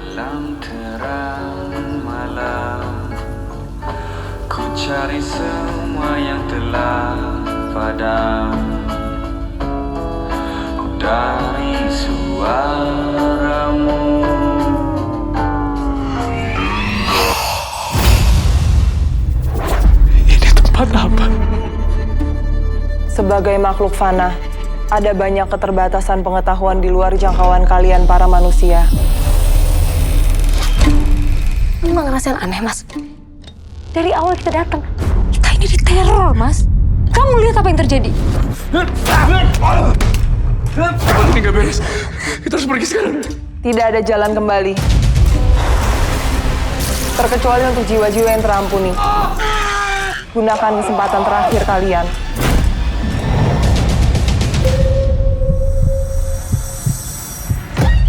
Dalam terang malam, ku cari semua yang telah padam. Dari suaramu, ini tempat apa? Sebagai makhluk fana, ada banyak keterbatasan pengetahuan di luar jangkauan kalian para manusia. Emang ngerasain aneh, Mas? Dari awal kita datang, kita ini diteror, Mas. Kamu lihat apa yang terjadi? Ini gak beres. Kita harus pergi sekarang. Tidak ada jalan kembali. Terkecuali untuk jiwa-jiwa yang terampuni. Gunakan kesempatan terakhir kalian.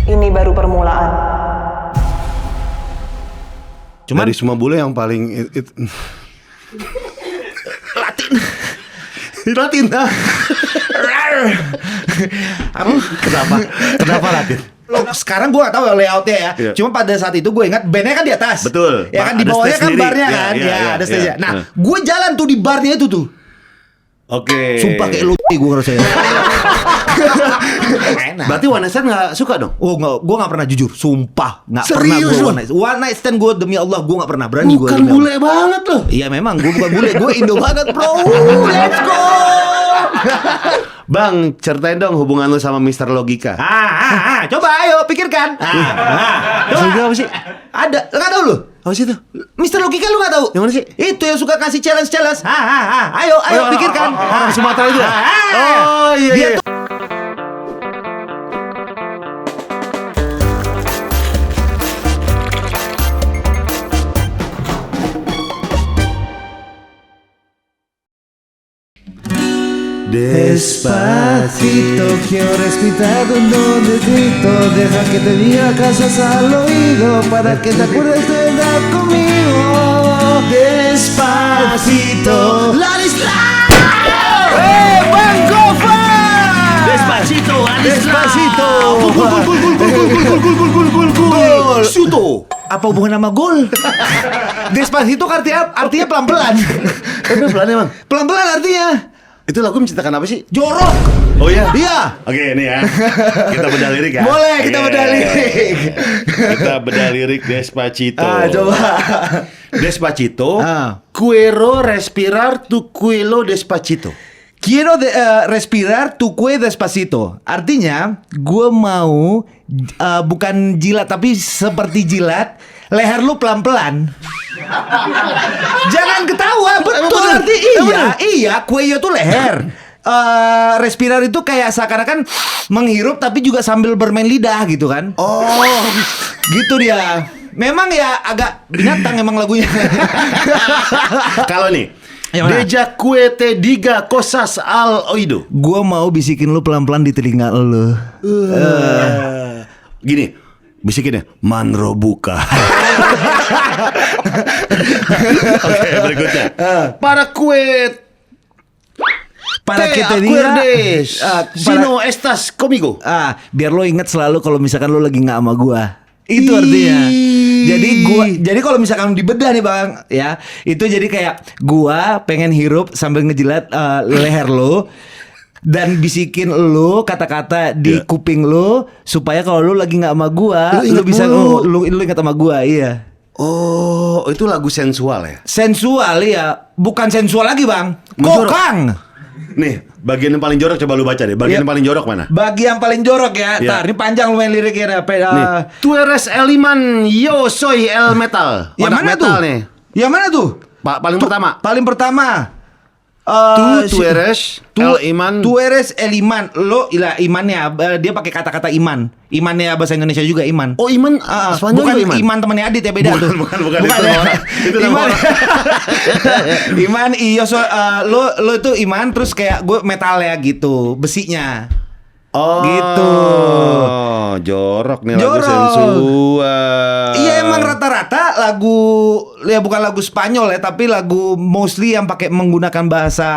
Ini baru permulaan. Cuman dari semua bule yang paling Latin. Apa? Kenapa Latin? Sekarang gue gak tahu layoutnya ya. Iya. Cuma pada saat itu gue ingat bandnya kan di atas. Betul. Ya kan di Ada bawahnya stage kan sendiri. barnya kan. Iya, Ya, ada stage. iya. Nah, gue jalan tuh di barnya itu tuh. Oke. Sumpah kayak lu gue rasanya. Enak. Berarti One Night Stand gak suka dong? Oh enggak, gue gak pernah jujur. Sumpah gak pernah Serius gue lu? one night stand gue demi Allah gue gak pernah berani gue. Bukan bule banget loh. Iya memang gue bukan bule, gue Indo banget bro. Let's go. Bang, ceritain dong hubungan lu sama Mr. Logika. Coba ayo pikirkan. Logika apa sih? Ada, nggak tahu lu? Apa sih itu? Mister Logika lu nggak tahu? Yang mana sih? Itu yang suka kasih challenge. Ayo pikirkan. Orang Sumatera itu ya? Oh iya Dia iya. tuh Despacito, quiero respirar con todo el grito. Deja que te diga cosas al oído para que te acuerdes de estar conmigo. Despacito, Ladislav. Bang Gova! Despacito, Despacito. Gol. Suto. Apa hubungan sama gol? Despacito artinya pelan-pelan. Pelan emang. Pelan-pelan artinya Itu lagu menceritakan apa sih? jorok. Oh iya? Iya. Oke, ini ya. Kita bedah lirik ya. Boleh kita Oke. bedah lirik. Kita bedah lirik Despacito. Coba. Despacito. Ah. Quiero respirar tu cuello despacito. Quiero respirar tu kue despacito. Artinya, gue mau bukan jilat tapi seperti jilat leher lu pelan-pelan. Jangan ketawa, betul arti iya, kueyo tuh leher. Respirar itu kayak seakan-akan menghirup tapi juga sambil bermain lidah gitu kan. Oh, Gitu dia. Memang ya agak binatang emang lagunya. kalau nih, Yang mana? Deja kue te diga cosas al oído. Gue mau bisikin lu pelan-pelan di telinga lu. Gini, bisikinnya Manro buka. Oke, berikutnya. Para kue Para te kita dia acuerdes. Si no estás conmigo. biar lo inget selalu kalau misalkan lo lagi nggak sama gua. Itu artinya. Jadi kalau misalkan dibedah nih Bang, ya, itu jadi kayak gua pengen hirup sambil ngejilat leher lo dan bisikin lo kata-kata di Iya. kuping lo supaya kalau lo lagi nggak sama gua, Lu lo ingat bisa mulu. lo ingat sama gua, iya. Oh, itu lagu sensual ya? Sensual ya, bukan sensual lagi Bang. Menjorok. Kokang. Nih, bagian yang paling jorok coba lu baca deh. Bagian Iya. yang paling jorok mana? Bagian paling jorok ya. Iya. Ntar, ini panjang lumayan liriknya. Nih, tu eres el iman, yo soy el metal. Yang Otak mana metal tuh? nih. Yang mana tuh? Paling pertama. Paling pertama. Tu eres el iman. Tu eres el iman. Lo imannya dia pakai kata-kata iman. Imannya bahasa Indonesia juga iman. Oh, iman. Spanyol Bukan juga iman temannya Adit ya, beda tuh. Bukan itu ya. orang. Itu nama Iman. orang. Iman iyo lo itu iman terus kayak gue metal ya gitu, besinya. Oh, Gitu. jorok nih lagu Jorok. sensual. Iya emang rata-rata lagu ya bukan lagu Spanyol ya, tapi lagu mostly yang pakai menggunakan bahasa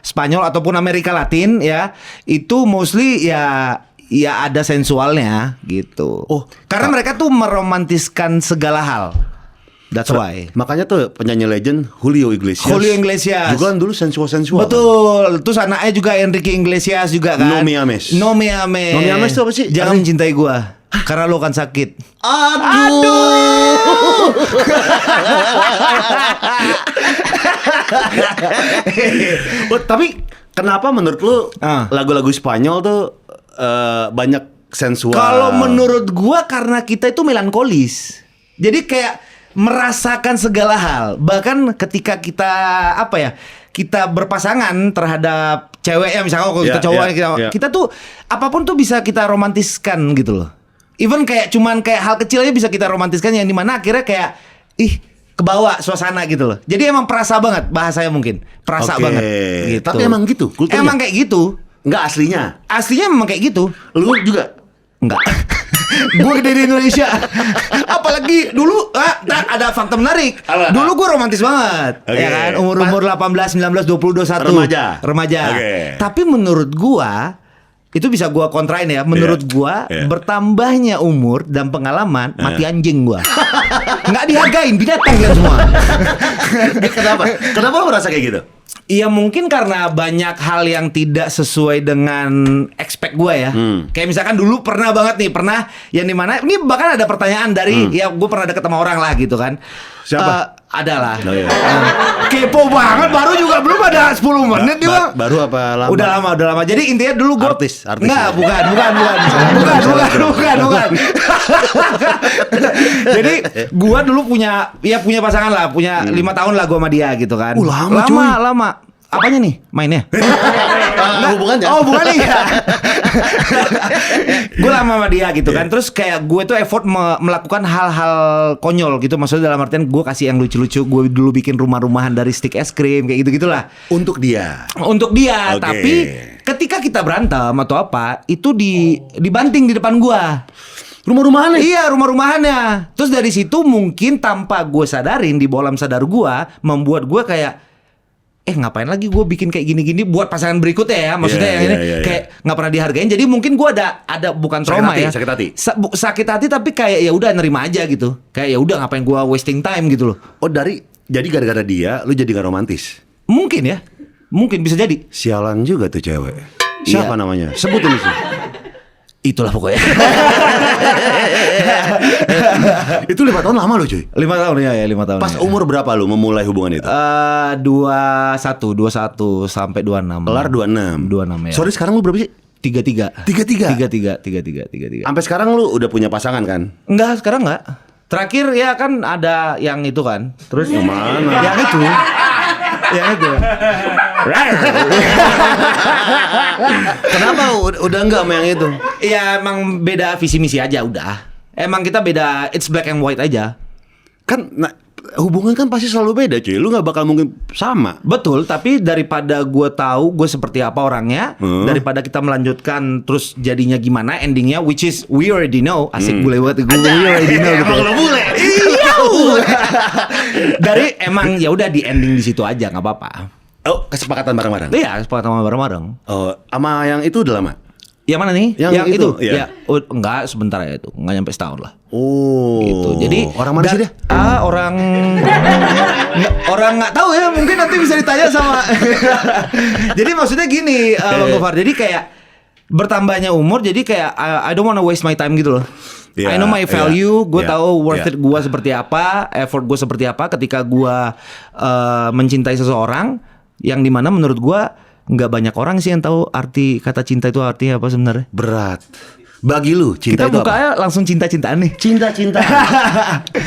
Spanyol ataupun Amerika Latin ya, itu mostly ya ya ada sensualnya gitu. Oh, karena mereka tuh meromantiskan segala hal. That's why. Makanya tuh penyanyi legend Julio Iglesias. Julio Iglesias. Juga kan dulu sensual-sensual. Betul. Terus anaknya juga Enrique Iglesias juga kan. No Me Ames. No Me Ames. No Me Ames tuh apa sih? Jangan mencintai gua. Karena lo kan sakit. Aduh. Tapi kenapa menurut lu lagu-lagu Spanyol tuh banyak sensual? Kalau menurut gua karena kita itu melankolis. Jadi kayak merasakan segala hal. Bahkan ketika kita kita berpasangan terhadap cewek ya, misalnya kalau kita cowok kita tuh apapun tuh bisa kita romantiskan gitu loh. Even kayak cuman kayak hal kecil aja bisa kita romantiskan, yang dimana akhirnya kayak kebawa suasana gitu loh. Jadi emang perasa banget bahasanya, mungkin perasa banget gitu. Tapi emang gitu kulturnya? Emang kayak gitu. Enggak aslinya? Aslinya memang kayak gitu. Lu juga? Enggak. Gue gede di Indonesia. Apalagi dulu ada fakta menarik. Dulu gue romantis banget. Ya kan, umur 18, 19, 20, 21. Remaja. Tapi menurut gue itu bisa gua kontrain ya. Menurut gua bertambahnya umur dan pengalaman mati anjing gua. Nggak dihargain, binatang kan semua. Kenapa? Kenapa lu merasa kayak gitu? Iya mungkin karena banyak hal yang tidak sesuai dengan expect gua ya. Kayak misalkan dulu pernah banget nih, yang dimana ini bahkan ada pertanyaan dari ya gue pernah deket sama orang lah gitu kan. Siapa? Adalah. Kepo banget, baru juga belum ada 10 menit nih bang. Baru apa lama? Udah lama. Jadi intinya dulu gue artis. Enggak, bukan. Jadi gue dulu punya pasangan lah, punya 5 tahun lah gue sama dia gitu kan. Lama. Apanya nih mainnya? Hubungannya? Oh bukan nih ya. Gue lama sama dia gitu kan. Terus kayak gue tuh effort melakukan hal-hal konyol gitu. Maksudnya dalam artian gue kasih yang lucu-lucu. Gue dulu bikin rumah-rumahan dari stick es krim kayak gitu-gitulah. Untuk dia. Tapi ketika kita berantem atau apa, itu dibanting di depan gue. Rumah-rumahannya? Iya, rumah-rumahannya. Terus dari situ mungkin tanpa gue sadarin, di bawah alam sadar gue, membuat gue kayak ngapain lagi gue bikin kayak gini-gini buat pasangan berikutnya ya. Maksudnya yang ini kayak nggak pernah dihargain. Jadi mungkin gue ada bukan trauma sakit hati tapi kayak ya udah nerima aja gitu. Kayak ya udah ngapain gue wasting time gitu loh. Jadi gara-gara dia lu jadi gak romantis? Mungkin ya. Mungkin bisa jadi. Sialan juga tuh cewek. Siapa namanya? Sebutin sih. Itulah pokoknya. Itu 5 tahun lama loh cuy. 5 tahun ya 5 tahun. Pas umur berapa lu memulai hubungan itu? 21 sampai 26. Kelar 26 ya. Sorry, sekarang lu berapa sih? 33. 33. Sampai sekarang lu udah punya pasangan kan? Enggak, sekarang enggak. Terakhir ya kan ada yang itu kan. Terus yang mana? Yang itu. Kenapa udah enggak sama yang itu? Iya emang beda visi misi aja udah. Emang kita beda, it's black and white aja. Kan hubungan kan pasti selalu beda cuy. Lu gak bakal mungkin sama. Betul, tapi daripada gue tahu gue seperti apa orangnya, daripada kita melanjutkan terus jadinya gimana endingnya, which is we already know. Asik bule banget gue, we already know gitu. Emang lo bule. Dari emang ya udah di ending di situ aja, nggak apa-apa. Oh, kesepakatan bareng-bareng. Iya, kesepakatan bareng-bareng. Oh, sama yang itu udah lama? Yang mana nih? Yang itu? Ya, enggak sebentar ya itu, nggak nyampe setahun lah. Oh, gitu. Jadi orang mana sih dia? Orang nggak tahu ya, mungkin nanti bisa ditanya sama. Jadi maksudnya gini, Bang Gofar. Jadi kayak bertambahnya umur, jadi kayak I don't wanna waste my time gitu loh. I know my value, gue tahu worth it gue seperti apa, effort gue seperti apa ketika gue mencintai seseorang, yang dimana menurut gue nggak banyak orang sih yang tahu arti kata cinta itu artinya apa sebenarnya. Berat. Bagi lu cinta kita itu bukanya apa? Langsung cinta-cintaan nih. Cinta-cinta.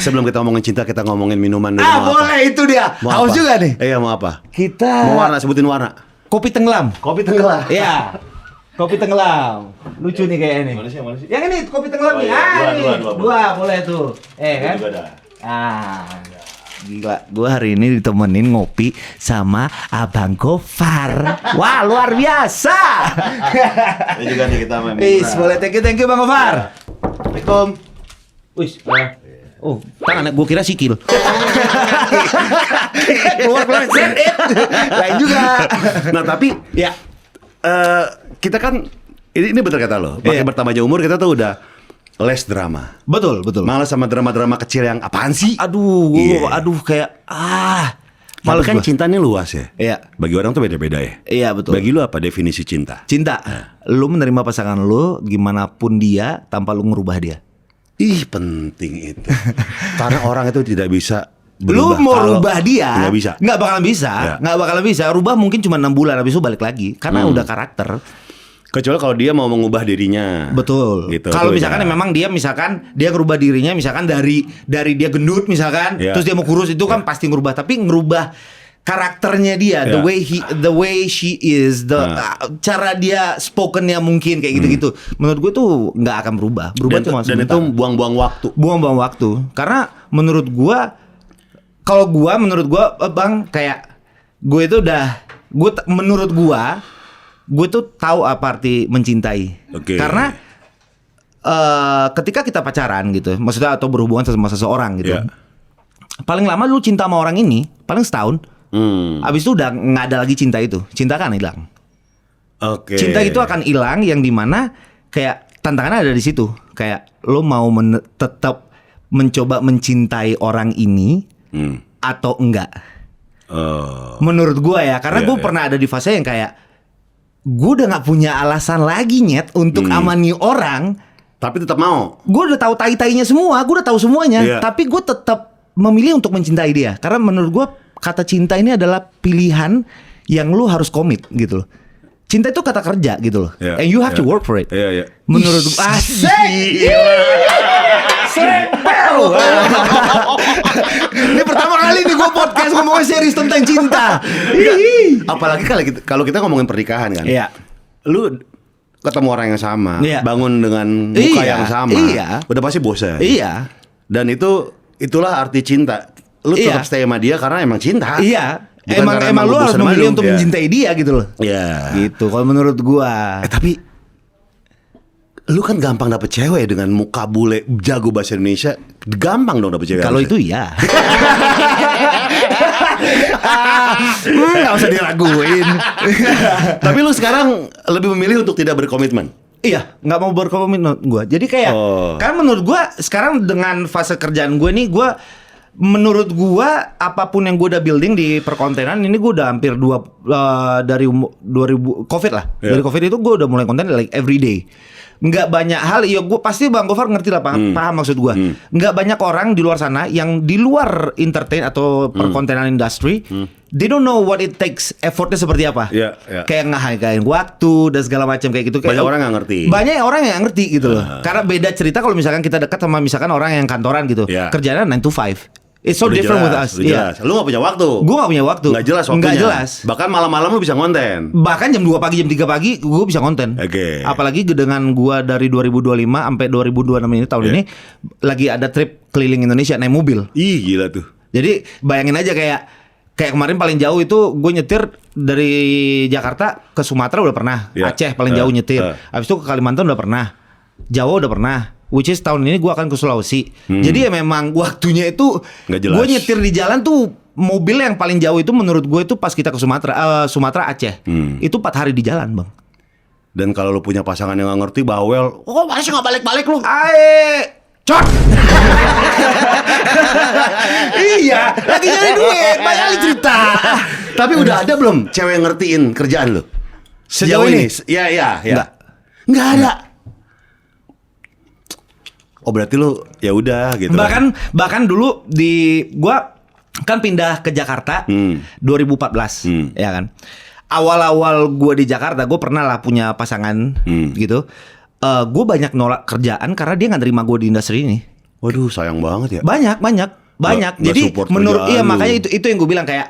Sebelum kita ngomongin cinta, kita ngomongin minuman dulu. Boleh itu dia. Haus juga nih. Iya, mau apa? Kita mau warna, sebutin warna. Kopi tenggelam. Kopi tenggelam. Iya. Kopi tenggelam. Lucu nih kayak ini. Mana sih? Yang ini kopi tenggelam nih. Dua boleh tuh. Kan? Gila, gue hari ini ditemenin ngopi sama Abang Gofar. Wah, luar biasa. Ini juga nih kita main. Boleh, thank you Bang Gofar. Assalamualaikum. Wih, oh, tangan gue kira sikil. Keluar lain juga. Nah, tapi ya kita kan Ini betul kata lo. Makin bertambahnya umur kita tuh udah less drama. Betul. Malah sama drama-drama kecil yang apaan sih? Aduh, Iya. kayak Malah males kan gua. cinta ini luas ya. Iya. Bagi orang tuh beda-beda ya. Iya, betul. Bagi lu apa definisi cinta? Cinta, lu menerima pasangan lu gimana pun dia tanpa lu ngerubah dia. Ih, penting itu. Karena orang itu tidak bisa Lu berubah. mau Kalau- rubah dia, Nggak bisa. nggak bakalan bisa, Ya. nggak bakalan bisa. Rubah mungkin cuma 6 bulan, habis itu balik lagi, karena udah karakter. Kecuali kalau dia mau mengubah dirinya. Betul. Gitu. Kalau Tuh, misalkan ya. memang dia ngerubah dirinya, misalkan dari dia gendut misalkan, Ya. terus dia mau kurus itu kan pasti ngerubah. Tapi ngerubah karakternya dia, Ya. the way she is, cara dia spokennya mungkin kayak gitu-gitu. Menurut gue tuh nggak akan berubah. Berubah Dan, cuma dan itu sebentar. buang-buang waktu. Buang-buang waktu. Karena menurut gua, menurut gua Bang, kayak gue itu menurut gua, gue tuh tahu apa arti mencintai. Oke. Karena ketika kita pacaran gitu, maksudnya atau berhubungan sama seseorang gitu, Ya. paling lama lu cinta sama orang ini paling setahun. Abis itu udah nggak ada lagi cinta itu, cinta kan hilang. Oke. Cinta itu akan hilang, yang dimana kayak tantangannya ada di situ. Kayak lo mau tetap mencoba mencintai orang ini atau enggak. Menurut gua ya, karena Iya, gue iya. pernah ada di fase yang kayak gue udah nggak punya alasan lagi nyet untuk amani orang. Tapi tetap mau. Gue udah tahu tai-tainya semua, gue udah tahu semuanya. Iya. Tapi gue tetap memilih untuk mencintai dia, karena menurut gue kata cinta ini adalah pilihan yang lu harus komit gitu loh. Cinta itu kata kerja gitu loh. Iya, And you have iya. to work for it. Iya, iya. Menurut gue asik. Ini pertama kali nih gue podcast ngomongin serius tentang cinta. Apalagi kalau kita ngomongin pernikahan kan. Iya. Lu ketemu orang yang sama, Iya. bangun dengan muka Iya, yang sama. iya. Udah pasti bosan. Iya. Dan itulah arti cinta. Lu Iya. tetap stay sama dia karena emang cinta. Iya. Bukan karena Emang lu lu harus bosan sama memilih lu. untuk Iya. mencintai dia gitu loh. Iya. Gitu kalau menurut gua. Tapi lu kan gampang dapet cewek dengan muka bule jago bahasa Indonesia. Gampang dong dapet cewek. Kalau harusnya. itu iya. Nggak usah diraguin. Tapi lu sekarang lebih memilih untuk tidak berkomitmen. Iya, nggak mau berkomitmen gue. Jadi kayak, kan menurut gue sekarang dengan fase kerjaan gue nih, menurut gue apapun yang gue udah building di perkontenan ini, gue udah hampir dari 2000 COVID lah. Yeah. Dari COVID itu gue udah mulai konten like every day. Nggak banyak hal, ya gue pasti Bang Gofar ngerti lah, paham maksud gue. Nggak banyak orang di luar sana yang di luar entertain atau perkontenan industri, they don't know what it takes, effortnya seperti apa. Iya, iya. Kayak ngehargain waktu dan segala macam kayak gitu. Kayak, Banyak orang nggak ngerti. Banyak orang yang nggak ngerti gitu loh. Karena beda cerita kalau misalkan kita dekat sama misalkan orang yang kantoran gitu. Iya. Kerjanya 9 to 5. It's so Udah different with jelas, us. udah Iya. jelas. Lu gak punya waktu. Gue gak punya waktu. Nggak jelas waktunya. Nggak jelas. Bahkan malam-malam lu bisa konten. Bahkan jam 2 pagi, jam 3 pagi gue bisa konten. Oke. Apalagi dengan gue dari 2025 sampai 2026 ini tahun ini lagi ada trip keliling Indonesia naik mobil. Ih gila tuh. Jadi bayangin aja kayak kemarin paling jauh itu gue nyetir dari Jakarta ke Sumatera udah pernah. Ya. Aceh paling jauh nyetir. Habis itu ke Kalimantan udah pernah. Jawa udah pernah. Which is tahun ini gue akan ke Sulawesi. Jadi ya memang waktunya itu Nggak jelas. gue nyetir di jalan tuh mobil yang paling jauh itu menurut gue itu pas kita ke Sumatera Aceh. Itu 4 hari di jalan bang. Dan kalau lu punya pasangan yang gak ngerti bawel, oh masih gak balik-balik lu. Ae, cot. Iya, lagi nyari duit, banyak kali cerita. Tapi udah ada belum cewek yang ngertiin kerjaan lu? Sejauh ini? Iya. Enggak. Nggak ada. Oh berarti lu ya udah gitu. Bahkan dulu gua kan pindah ke Jakarta 2014, ya kan. Awal-awal gua di Jakarta, gua pernah lah punya pasangan gitu. Gue banyak nolak kerjaan karena dia nggak terima gue di industri ini. Waduh sayang banget ya. Banyak. Nggak Jadi support menurut kerjaan lu. makanya itu yang gue bilang kayak,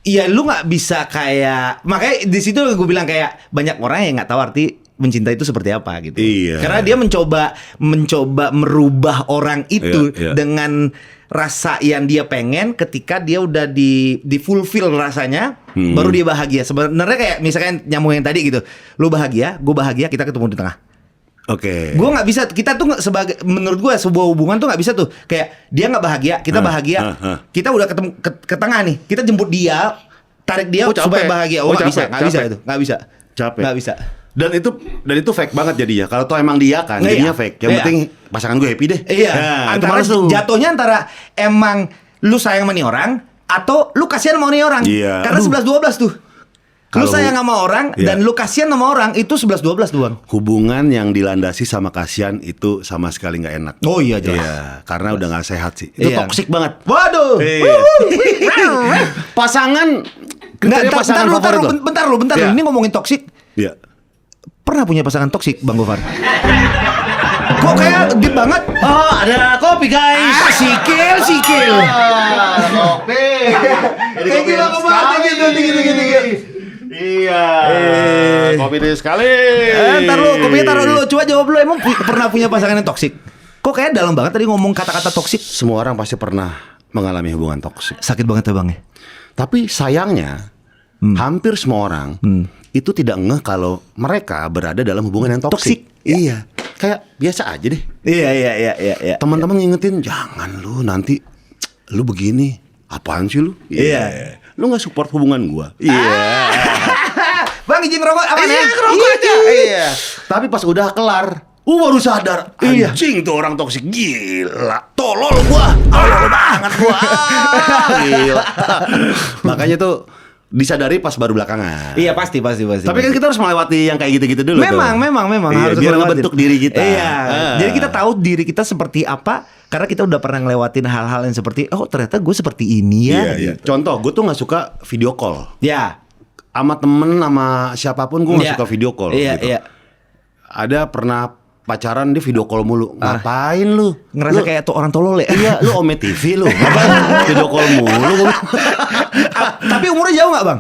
iya lu nggak bisa kayak, makanya di situ gue bilang kayak banyak orang yang nggak tahu arti mencinta itu seperti apa gitu. Iya. Karena dia mencoba merubah orang itu Iya. dengan rasa yang dia pengen. Ketika dia udah di fulfill rasanya, baru dia bahagia. Sebenarnya kayak misalkan nyambung yang tadi gitu, lu bahagia, gue bahagia, kita ketemu di tengah. Oke. Gue nggak bisa, kita tuh sebagai, menurut gue sebuah hubungan tuh nggak bisa tuh kayak dia nggak bahagia, kita bahagia, kita udah ketemu ke tengah nih, kita jemput dia, tarik dia Oh, capek. supaya bahagia. Oh, Oh nggak capek, bisa, nggak bisa capek. itu, nggak bisa, Capek. nggak bisa. Dan itu fake banget jadinya. Kalau toh emang dia kan, jadinya fake. Yang penting pasangan gue happy deh. Iya. Nah, itu Antara males tuh. jatuhnya antara emang lu sayang sama nih orang atau lu kasihan sama nih orang. Iya. Karena 11-12 tuh. Lu Kalau- sayang sama orang Iya. dan lu kasihan sama orang itu 11-12 doang. Hubungan yang dilandasi sama kasihan itu sama sekali nggak enak. Oh iya, jelas. Iya, karena udah nggak sehat sih. Itu Iya. toksik banget. Waduh. Iya. Pasangan, kriteria pasangan favorit lo. bentar lu. Iya. Ini ngomongin toksik. Iya. Pernah punya pasangan toksik, Bang Gofar? Kok kayak deep banget? Oh, ada kopi guys. Sikil. Kopi. Kayak gila banget gitu. Iya. Kopi ini sekali. Ntar lu, kopinya taruh dulu. Coba jawab lu, emang pernah punya pasangan yang toksik? Kok kayak dalam banget tadi ngomong kata-kata toksik? Semua orang pasti pernah mengalami hubungan toksik. Sakit banget ya Bang ya? Tapi sayangnya hampir semua orang itu tidak ngeh kalau mereka berada dalam hubungan yang toksik. Iya. Kayak biasa aja deh. Iya. Teman-teman ngingetin, jangan lu nanti lu begini. Apaan sih lu? Iya. Lu nggak support hubungan gua. Iya. Bang izin rokok aman ya? Iya, ngerokok aja. Iya. Tapi pas udah kelar, baru sadar. Anjing tuh orang toksik, gila. Tolol gua. Tolol banget gua. Gila. Makanya tuh disadari pas baru belakangan. Iya pasti. Tapi kan kita harus melewati yang kayak gitu-gitu dulu. Memang Iya, harus biar ngelewatin. ngebentuk diri kita. Iya. Ah. Jadi kita tahu diri kita seperti apa karena kita udah pernah ngelewatin hal-hal yang seperti ternyata gue seperti ini ya. Iya. Contoh, gue tuh nggak suka video call. Ya. Sama temen, sama siapapun gue nggak Iya. suka video call. Iya, gitu. iya. Ada pernah pacaran dia video call mulu. Ngapain lu? Ngerasa Lu- kayak tuh orang tolol ya. Iya, lu Ome TV lu. Ngapain video call mulu? Tapi umurnya jauh nggak Bang?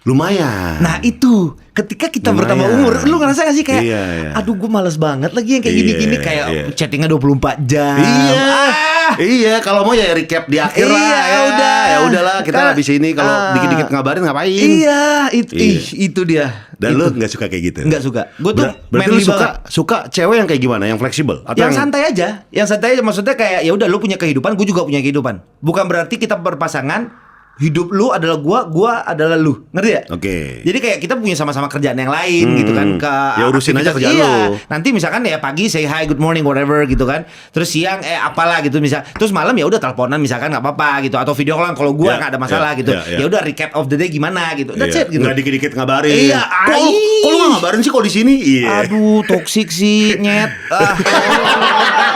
Lumayan. Nah itu ketika kita Lumayan. bertambah umur, lu ngerasa gak sih kayak, Iya, iya. aduh gue males banget lagi yang kayak Iya, gini-gini kayak iya. chattingnya 24 jam. Iya. Ah. Iya, kalau mau ya recap di akhir lah. Iya, Ya udah. Ya udahlah, kita Karena- habis ini kalau dikit-dikit ngabarin ngapain? Iya, Iya. itu dia. Dan Itu. lu nggak suka kayak gitu? Nggak suka. Gue tuh Berarti manly lu suka banget. suka cewek yang kayak gimana? Yang fleksibel atau Yang santai aja, maksudnya kayak ya udah lu punya kehidupan, gue juga punya kehidupan. Bukan berarti kita berpasangan, hidup lu adalah gua adalah lu. Ngerti ya? Oke. Jadi kayak kita punya sama-sama kerjaan yang lain gitu kan Ya urusin aja kerjaan iya. lu. Nanti misalkan ya pagi say hi, good morning, whatever gitu kan. Terus siang apalah gitu misal. Terus malam ya udah teleponan misalkan nggak apa-apa gitu atau video callan kalau gua Ya, nggak ada masalah ya, gitu. ya, ya. Ya udah recap of the day gimana gitu. That's Iya. it gitu. Nggak dikit-dikit ngabarin. Iya, Kok lu nggak ngabarin sih kalau di sini? Iya. Aduh, toksik sih, nyet.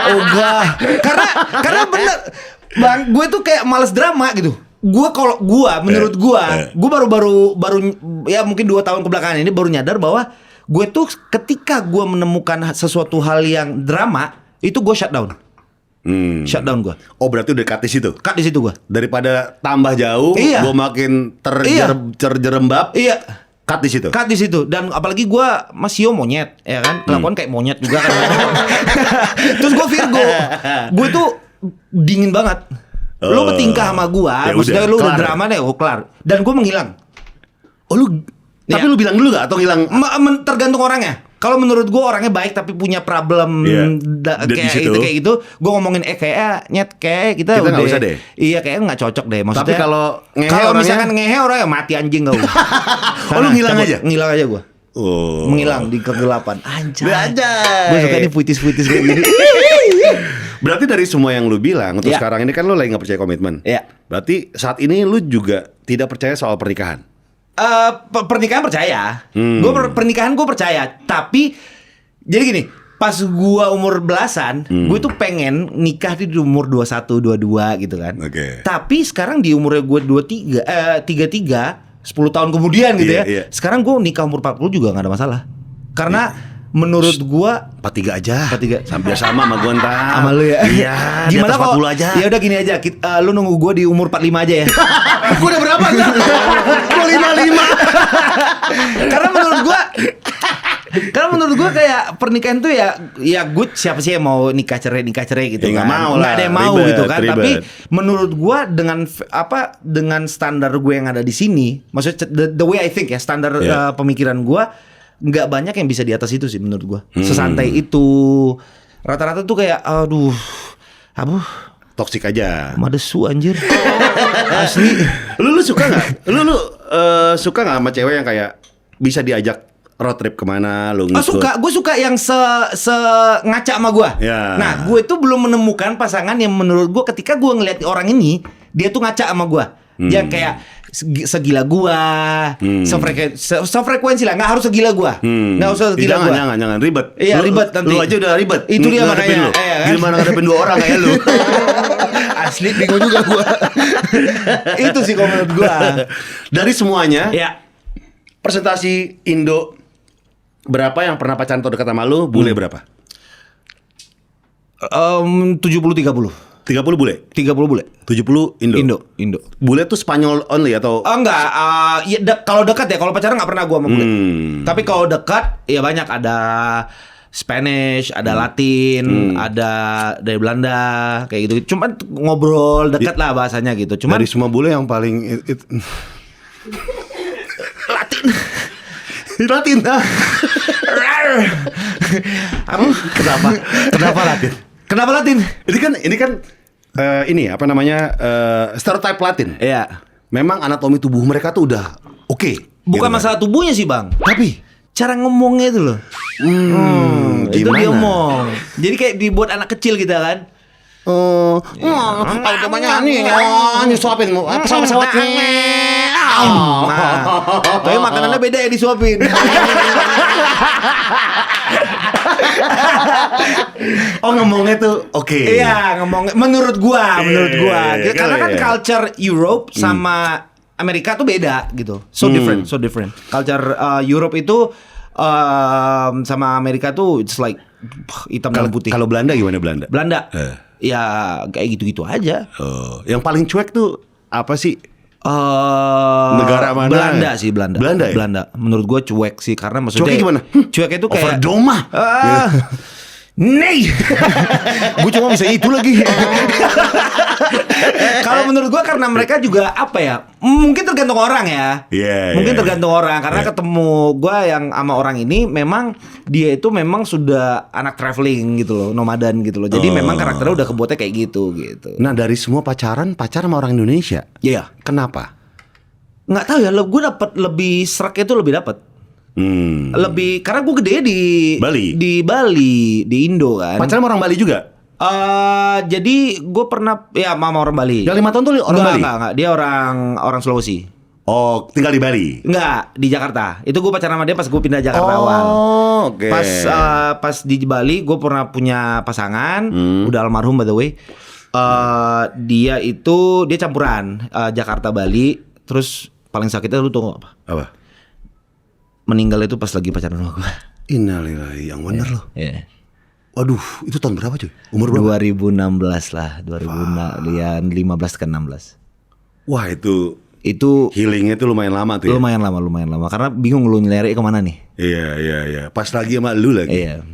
Ogah. Karena bener, Bang, gue tuh kayak males drama gitu. Menurut gue baru ya mungkin 2 tahun kebelakangan ini baru nyadar bahwa gue tuh ketika gue menemukan sesuatu hal yang drama, itu gue shutdown. Shutdown gue. Oh, berarti udah cut di situ. Cut di situ gue. Daripada tambah jauh, Iya. gua makin Iya. terjerembab. Iya. Cut di situ. Cut di situ. Dan apalagi gue masih monyet, ya kan? Kelakuan kayak monyet juga kan. Terus gue Virgo. Gue tuh dingin banget. Lu bertingkah sama gue, Ya maksudnya udah, lu udah kelar. drama deh, kelar. Dan gue menghilang. Oh, lu tapi Iya. lu bilang dulu gak atau hilang? Tergantung orangnya. Kalau menurut gue orangnya baik tapi punya problem Iya. Di kayak situ. itu kayak gitu, gue ngomongin kayak Kita kita udah nggak usah deh. Iya kayaknya nggak cocok deh. Maksudnya Tapi kalau ngehe kalau orangnya- misalkan ngehe orangnya mati anjing gak. Oh, lu ngilang aja? Ngilang aja gue. Oh. Menghilang di kegelapan. Anjay. Anjay. Gue suka ini puitis-puitis kayak gini. Berarti dari semua yang lu bilang untuk Iya. sekarang ini kan lu lagi gak percaya komitmen. Iya. Berarti saat ini lu juga tidak percaya soal pernikahan. Pernikahan percaya. Pernikahan gue percaya. Tapi jadi gini, pas gue umur belasan, gue tuh pengen nikah di umur 21, 22 gitu kan. Oke. Tapi sekarang di umurnya gue 33, 10 tahun kemudian gitu Iya, ya. iya. Sekarang gue nikah umur 40 juga gak ada masalah. Karena menurut gue 43 aja. 43. Sampai sama sama gua ntar. sama lu ya. Iya, di Gimana atas kalau 40 aja. Ya udah gini aja, lu nunggu gue di umur 45 aja ya. Gua udah berapa aja? Gua 55. Karena menurut gua kayak pernikahan tuh ya good, siapa sih yang mau nikah cerai gitu Ya, kan. nggak mau Nggak lah, ada yang mau ribet, gitu kan. ribet. Tapi menurut gua dengan standar gue yang ada di sini, maksudnya the way I think ya, standar Yeah. pemikiran gua nggak banyak yang bisa di atas itu sih menurut gua. Sesantai itu. Rata-rata tuh kayak aduh Toksik aja. madesu anjir. Asli. Lu suka nggak? Lu suka nggak sama cewek yang kayak bisa diajak road trip kemana lu ngikut? Gue suka yang se ngaca sama gue. Ya. Nah, gue itu belum menemukan pasangan yang menurut gue ketika gue ngeliat orang ini, dia tuh ngaca sama gue. Yang kayak segila gue, sefrekuensi lah, nggak harus segila gue, nggak usah segila gue. Jangan ribet. Iya, ribet nanti. Lu aja udah ribet. Itu dia Ngadepin makanya. lu. Kan? Gimana ngadepin 2 orang kayak lu? Asli bingung juga gue. Itu sih kalau menurut gue. Dari semuanya, Ya. presentasi Indo berapa yang pernah pacaran atau dekat sama lu? Bule berapa? 70-30. 30 bule? 30 bule. 70 Indo? Indo. Bule tuh Spanyol only atau? Enggak, ya, kalau dekat ya, kalau pacaran nggak pernah gua sama bule. Tapi kalau dekat, ya banyak, ada Spanish, ada Latin, ada dari Belanda, kayak gitu. Cuman ngobrol dekat lah bahasanya gitu. Cuman Dari semua bule yang paling Latin. Apa? Kenapa Latin? Kenapa Latin? Ini kan ini apa namanya stereotype Latin. Iya. Memang anatomi tubuh mereka tuh udah oke. Bukan gitu kan. masalah tubuhnya sih, Bang. Tapi Cara ngomongnya itu loh. Itu gimana? dia ngomong. Jadi kayak dibuat anak kecil kita kan. Kalau namanya nih, disuapin pesawat-pesawat. Tapi makanannya beda ya disuapin. Ngomongnya tuh oke. Iya, ngomong menurut gua. Karena kan culture Europe sama Amerika tuh beda gitu. So different. Culture Europe itu sama Amerika tuh it's like hitam dan putih. Kalau Belanda gimana Belanda? Belanda. Ya kayak gitu-gitu aja. Yang paling cuek tuh apa sih? Negara mana? Belanda sih, Belanda. Belanda ya? Belanda. Menurut gue cuek sih karena maksudnya Cueknya gimana? Cuek itu kayak Overdoma. Nih. Gue cuma bisa itu lagi. Kalau menurut gue karena mereka juga apa ya? Mungkin tergantung orang ya. Mungkin tergantung orang karena ketemu gue yang sama orang ini memang dia itu memang sudah anak traveling gitu loh, nomadan gitu loh. Jadi memang karakternya udah kebuatnya kayak gitu. Nah, dari semua pacar sama orang Indonesia. Iya. Kenapa? Nggak tahu ya, gue dapet lebih serak itu lebih dapet. Lebih karena gue gede di Bali, di Indo kan. Pacaran sama orang Bali juga? Jadi gue pernah ya sama orang Bali. Yang 5 tahun tuh orang Bali? Enggak. Dia orang Sulawesi. Oh, tinggal di Bali? Enggak, di Jakarta. Itu gue pacaran sama dia pas gue pindah Jakarta awal. Oke. Pas di Bali gue pernah punya pasangan, udah almarhum by the way. Dia campuran Jakarta Bali. Terus paling sakitnya lu tau apa? Apa? Meninggal itu pas lagi pacaran sama gue. Innalillahi, yang bener loh. Iya. Waduh, itu tahun berapa cuy? Umur berapa? 2016 lah, 2015 ke 16. Wah, itu healingnya tuh lumayan lama tuh ya? Lumayan lama. Karena bingung lu nyelere kemana nih. Iya. Pas lagi sama lu lagi. Iya.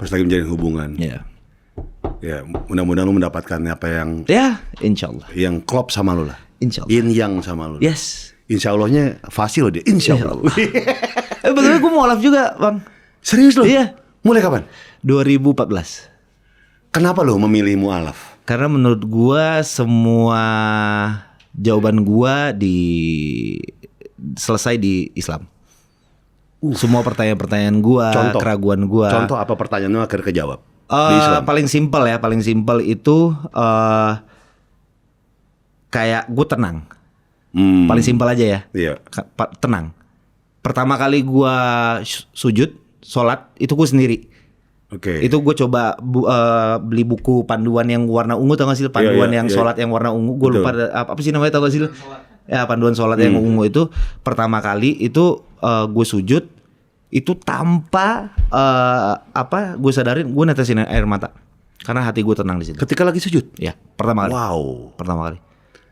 Pas lagi menjalin hubungan. Iya. Ya, mudah-mudahan lu mendapatkan apa yang Ya, insyaallah. yang klop sama lu lah. Insyaallah. Yin yang sama lu. Yes. Insya Allahnya fasil loh dia. Insya Allah. Betul, gue mau live juga, Bang. Serius loh? Iya. Mulai kapan? 2014. Kenapa lo memilih mualaf? Karena menurut gua semua jawaban gua selesai di Islam. Semua pertanyaan-pertanyaan gua, keraguan gua. Contoh apa pertanyaannya akhirnya kejawab? Di Islam. Paling simpel itu kayak gue tenang. Paling simpel aja ya. Iya. Tenang. Pertama kali gua sujud, sholat itu gue sendiri. Oke. Itu gue coba beli buku panduan yang warna ungu, tau gak sih? Panduan yang sholat yang warna ungu. Gue lupa apa sih namanya, tau gak sih? Ya, panduan sholat yang ungu itu pertama kali itu gue sujud itu tanpa gue sadarin gue netesin air mata karena hati gue tenang di situ. Ketika lagi sujud? Ya, pertama kali. Wow. Pertama kali.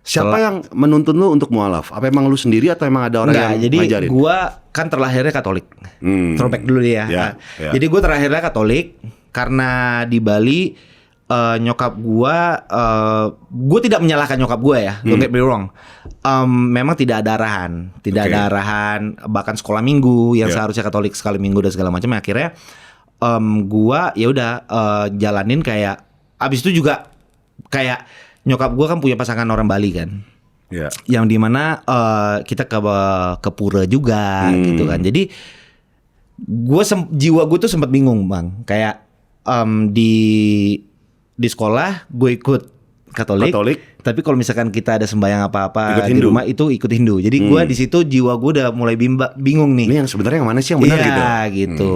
Siapa yang menuntun lu untuk mualaf? Apa emang lu sendiri atau emang ada orang yang jadi ngajarin? gua kan terlahirnya Katolik. Throwback dulu ya. Ya. Jadi gua terlahirnya Katolik karena di Bali nyokap gua tidak menyalahkan nyokap gua ya. Don't get me wrong. Memang tidak ada arahan, bahkan sekolah minggu yang seharusnya Katolik sekali minggu dan segala macam. Akhirnya gua ya udah jalanin kayak abis itu juga kayak nyokap gue kan punya pasangan orang Bali kan, yang dimana kita ke pura juga gitu kan. Jadi jiwa gue tuh sempat bingung bang. Kayak di sekolah gue ikut Katolik. Tapi kalau misalkan kita ada sembahyang apa-apa di rumah itu ikut Hindu. Jadi gue di situ jiwa gue udah mulai bingung nih. Ini yang sebenarnya yang mana sih yang benar gitu? Iya gitu.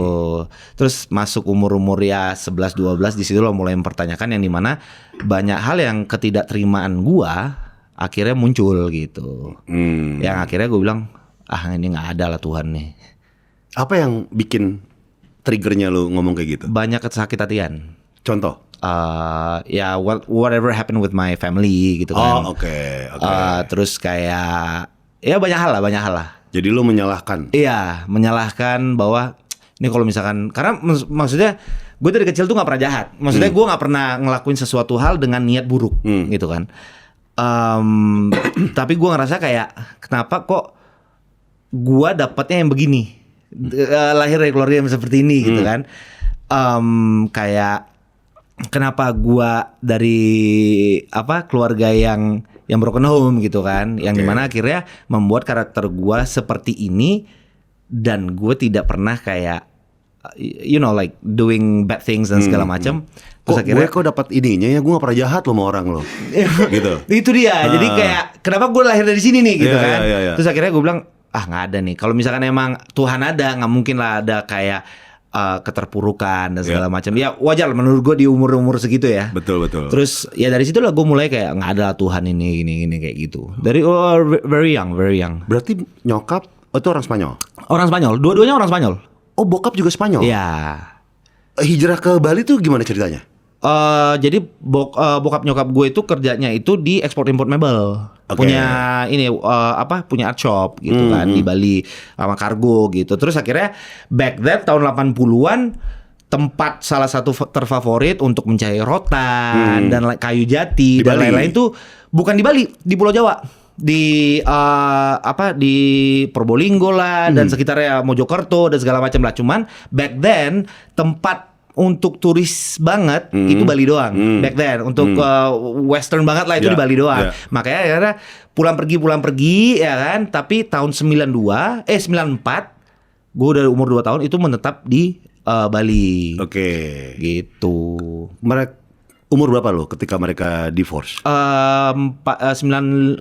Terus masuk umur ya 11-12 di situ lo mulai mempertanyakan yang dimana banyak hal yang ketidakterimaan gue akhirnya muncul gitu. Yang akhirnya gue bilang ini nggak ada lah Tuhan nih. Apa yang bikin triggernya lo ngomong kayak gitu? Banyak kesakit hatian. Contoh? Ya whatever happened with my family gitu kan. Oke. Terus kayak ya banyak hal lah. Jadi lo menyalahkan? Iya, menyalahkan bahwa ini kalau misalkan karena maksudnya gue dari kecil tuh nggak pernah jahat. Maksudnya gue nggak pernah ngelakuin sesuatu hal dengan niat buruk gitu kan. Tapi gue ngerasa kayak kenapa kok gue dapatnya yang begini, lahir dari keluarga yang seperti ini gitu kan. Kayak kenapa gua dari keluarga yang broken home gitu kan, yang dimana akhirnya membuat karakter gua seperti ini dan gue tidak pernah kayak like doing bad things dan segala macam. Terus akhirnya gue dapat ininya ya, gue gak pernah jahat lo sama orang lo gitu. Itu dia. Jadi kayak kenapa gue lahir dari sini nih gitu kan. Terus akhirnya gue bilang nggak ada nih. Kalau misalkan emang Tuhan ada, nggak mungkin lah ada kayak keterpurukan dan segala macam. Ya wajar menurut gue di umur segitu ya. Betul. Terus ya dari situ lah gue mulai kayak nggak ada Tuhan ini kayak gitu. Dari very young. Berarti nyokap itu orang Spanyol? Orang Spanyol, dua-duanya orang Spanyol. Oh bokap juga Spanyol? Iya. Hijrah ke Bali tuh gimana ceritanya? Jadi bokap nyokap gue itu kerjanya itu di ekspor import mebel. Punya punya art shop gitu kan di Bali sama kargo gitu. Terus akhirnya back then tahun 80-an tempat salah satu terfavorit untuk mencari rotan dan kayu jati dan lain-lain tuh bukan di Bali, di Pulau Jawa. Di di Probolinggo lah dan sekitarnya Mojokerto dan segala macam lah. Cuman back then tempat untuk turis banget itu Bali doang. Back then untuk western banget lah itu di Bali doang. Makanya akhirnya pulang pergi ya kan. Tapi tahun 94 gue udah umur 2 tahun itu menetap di Bali. Oke. Gitu. Mereka umur berapa lo ketika mereka divorce? 94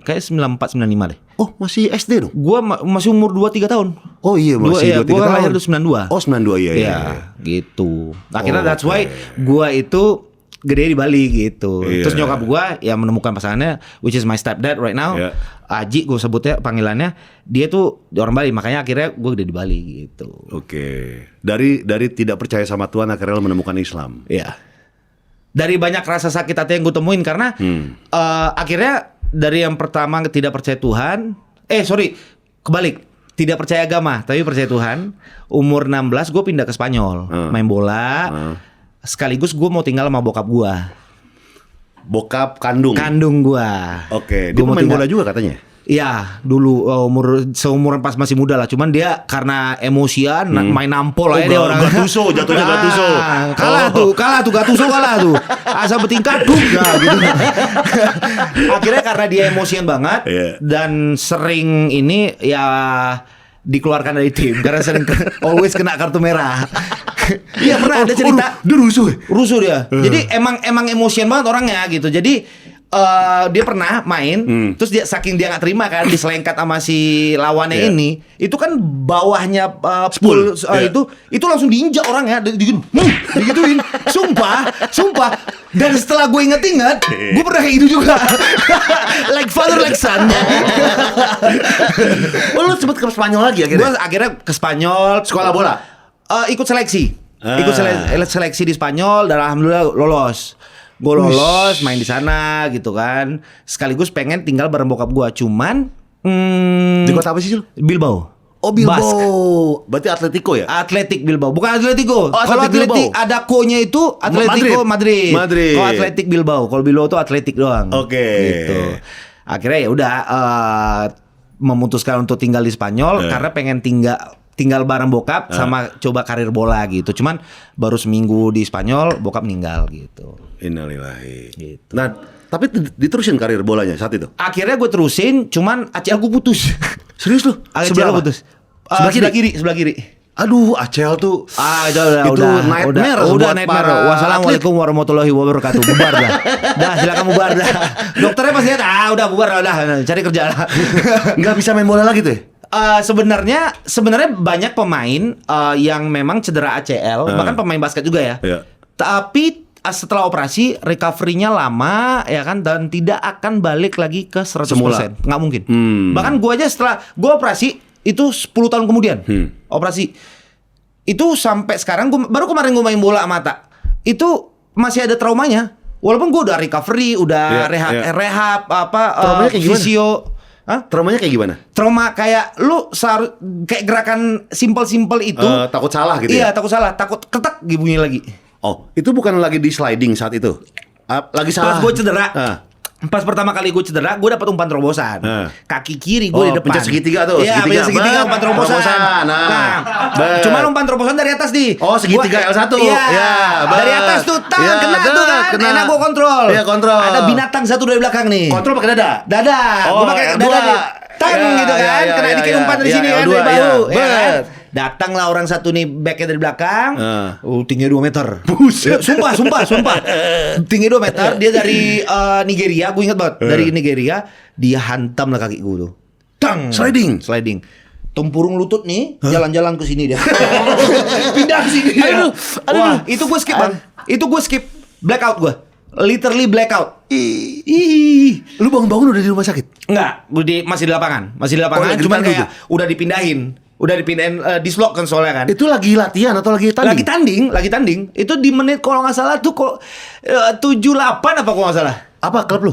95 deh. Oh masih SD dong? Gua masih umur 2-3 tahun. Oh iya masih 2-3 tahun. Gua lahir di 92. Oh 92 iya. Gitu. Akhirnya that's why gua itu gede di Bali gitu. Terus nyokap gua ya menemukan pasangannya, which is my stepdad right now. Aji gua sebutnya panggilannya. Dia tuh orang Bali, makanya akhirnya gua gede di Bali gitu. Oke. Dari tidak percaya sama Tuhan akhirnya lo menemukan Islam. Iya. Dari banyak rasa sakit hati yang gue temuin karena akhirnya dari yang pertama tidak percaya Tuhan, kebalik, tidak percaya agama tapi percaya Tuhan. Umur 16 gue pindah ke Spanyol, main bola, sekaligus gue mau tinggal sama bokap gue. Bokap kandung gue. Oke, dia main bola juga katanya. Iya, dulu seumuran pas masih muda lah. Cuman dia karena emosian main nampol aja dia orang. Gattuso, jatuhnya Gattuso. Kalah tuh Gattuso tuh. Asal bertingkat gitu. Akhirnya karena dia emosian banget dan sering ini ya dikeluarkan dari tim karena sering always kena kartu merah. Iya pernah ada cerita. Dia rusuh dia. Jadi emang emosian banget orangnya gitu. Jadi dia pernah main, terus saking dia nggak terima kan, diselengkat sama si lawannya ini, itu kan bawahnya pool itu langsung diinjak orangnya, digituin, sumpah. Dan setelah gue inget-inget, gue pernah kayak gitu juga, like father like son. Lu sempet ke Spanyol lagi akhirnya? Gue akhirnya ke Spanyol, sekolah bola, ikut seleksi di Spanyol dan alhamdulillah lolos. Gue lolos main di sana gitu kan. Sekaligus pengen tinggal bareng bokap gue. Cuman di kota apa sih lu? Bilbao. Oh Bilbao. Basque. Berarti Atletico ya? Atletik Bilbao. Bukan Atletico. Kalau Atletik ada ko-nya itu Atletico Madrid. Kalau Atletik Bilbao. Kalau Bilbao tuh Atletik doang. Oke. Gitu. Akhirnya ya udah memutuskan untuk tinggal di Spanyol karena pengen tinggal bareng bokap sama coba karir bola gitu. Cuman baru seminggu di Spanyol bokap meninggal gitu. Innalillahi. Gitu. Nah, tapi diterusin karir bolanya saat itu? Akhirnya gue terusin, cuman ACL gue putus. Serius lu? ACL putus. Sebelah kiri. Aduh, ACL tuh. Itu nightmare buat nightmare. para Wassalamualaikum warahmatullahi wabarakatuh. Bubar dah. Dah, silakan bubar dah. Dokternya pasti lihat, udah bubar udah, cari kerja lah. Nggak bisa main bola lagi tuh ya? Sebenarnya banyak pemain yang memang cedera ACL, bahkan pemain basket juga ya. Iya. Tapi setelah operasi recovery-nya lama ya kan, dan tidak akan balik lagi ke 100%. Semula. Nggak mungkin. Bahkan gue aja setelah gue operasi itu 10 tahun kemudian operasi itu sampai sekarang baru kemarin gue main bola mata itu masih ada traumanya, walaupun gue udah recovery, udah rehab traumanya kayak gimana? fisio. Traumanya kayak gimana? Trauma kayak lu kayak gerakan simpel-simpel itu Takut salah gitu iya, ya? takut salah, takut ketek bunyi lagi. Oh, itu bukan lagi di sliding saat itu? Lagi salah? Pas gue cedera, pas pertama kali gue cedera, gue dapat umpan terobosan. Kaki kiri gue di depan. Pencet segitiga tuh. Iya, pencet segitiga umpan terobosan. Cuma umpan terobosan dari atas nih. Oh, segitiga L1. Iya. Ya, Dari atas tuh tangan kena tuh kan. Enak gue kontrol. Iya, kontrol. Ada binatang satu dari belakang nih. Kontrol pakai dada. Dada. Oh, Gue pakai L2. dada nih. Tang gitu kan. Kena dikit umpan dari sini kan, dari bahu. Datanglah orang satu nih, backnya dari belakang. Tingginya 2 meter. Buset. Sumpah. Tinggi 2 meter. Dia dari Nigeria, gue ingat banget. Dari Nigeria, dia hantam lah kaki gue tuh. Tang. Sliding. Tempurung lutut nih, jalan-jalan ke sini dia. Pindah ke sini dia. Wah, itu gue skip bang. Itu gue skip. Blackout gue. Literally blackout. Lu bangun-bangun udah di rumah sakit? Enggak, masih di lapangan. Cuman kayak udah dipindahin. Dislok kan soalnya kan. Itu lagi latihan atau lagi tanding? Lagi tanding. Itu di menit kalau nggak salah tuh 78 apa kalau nggak salah. Apa klub lu?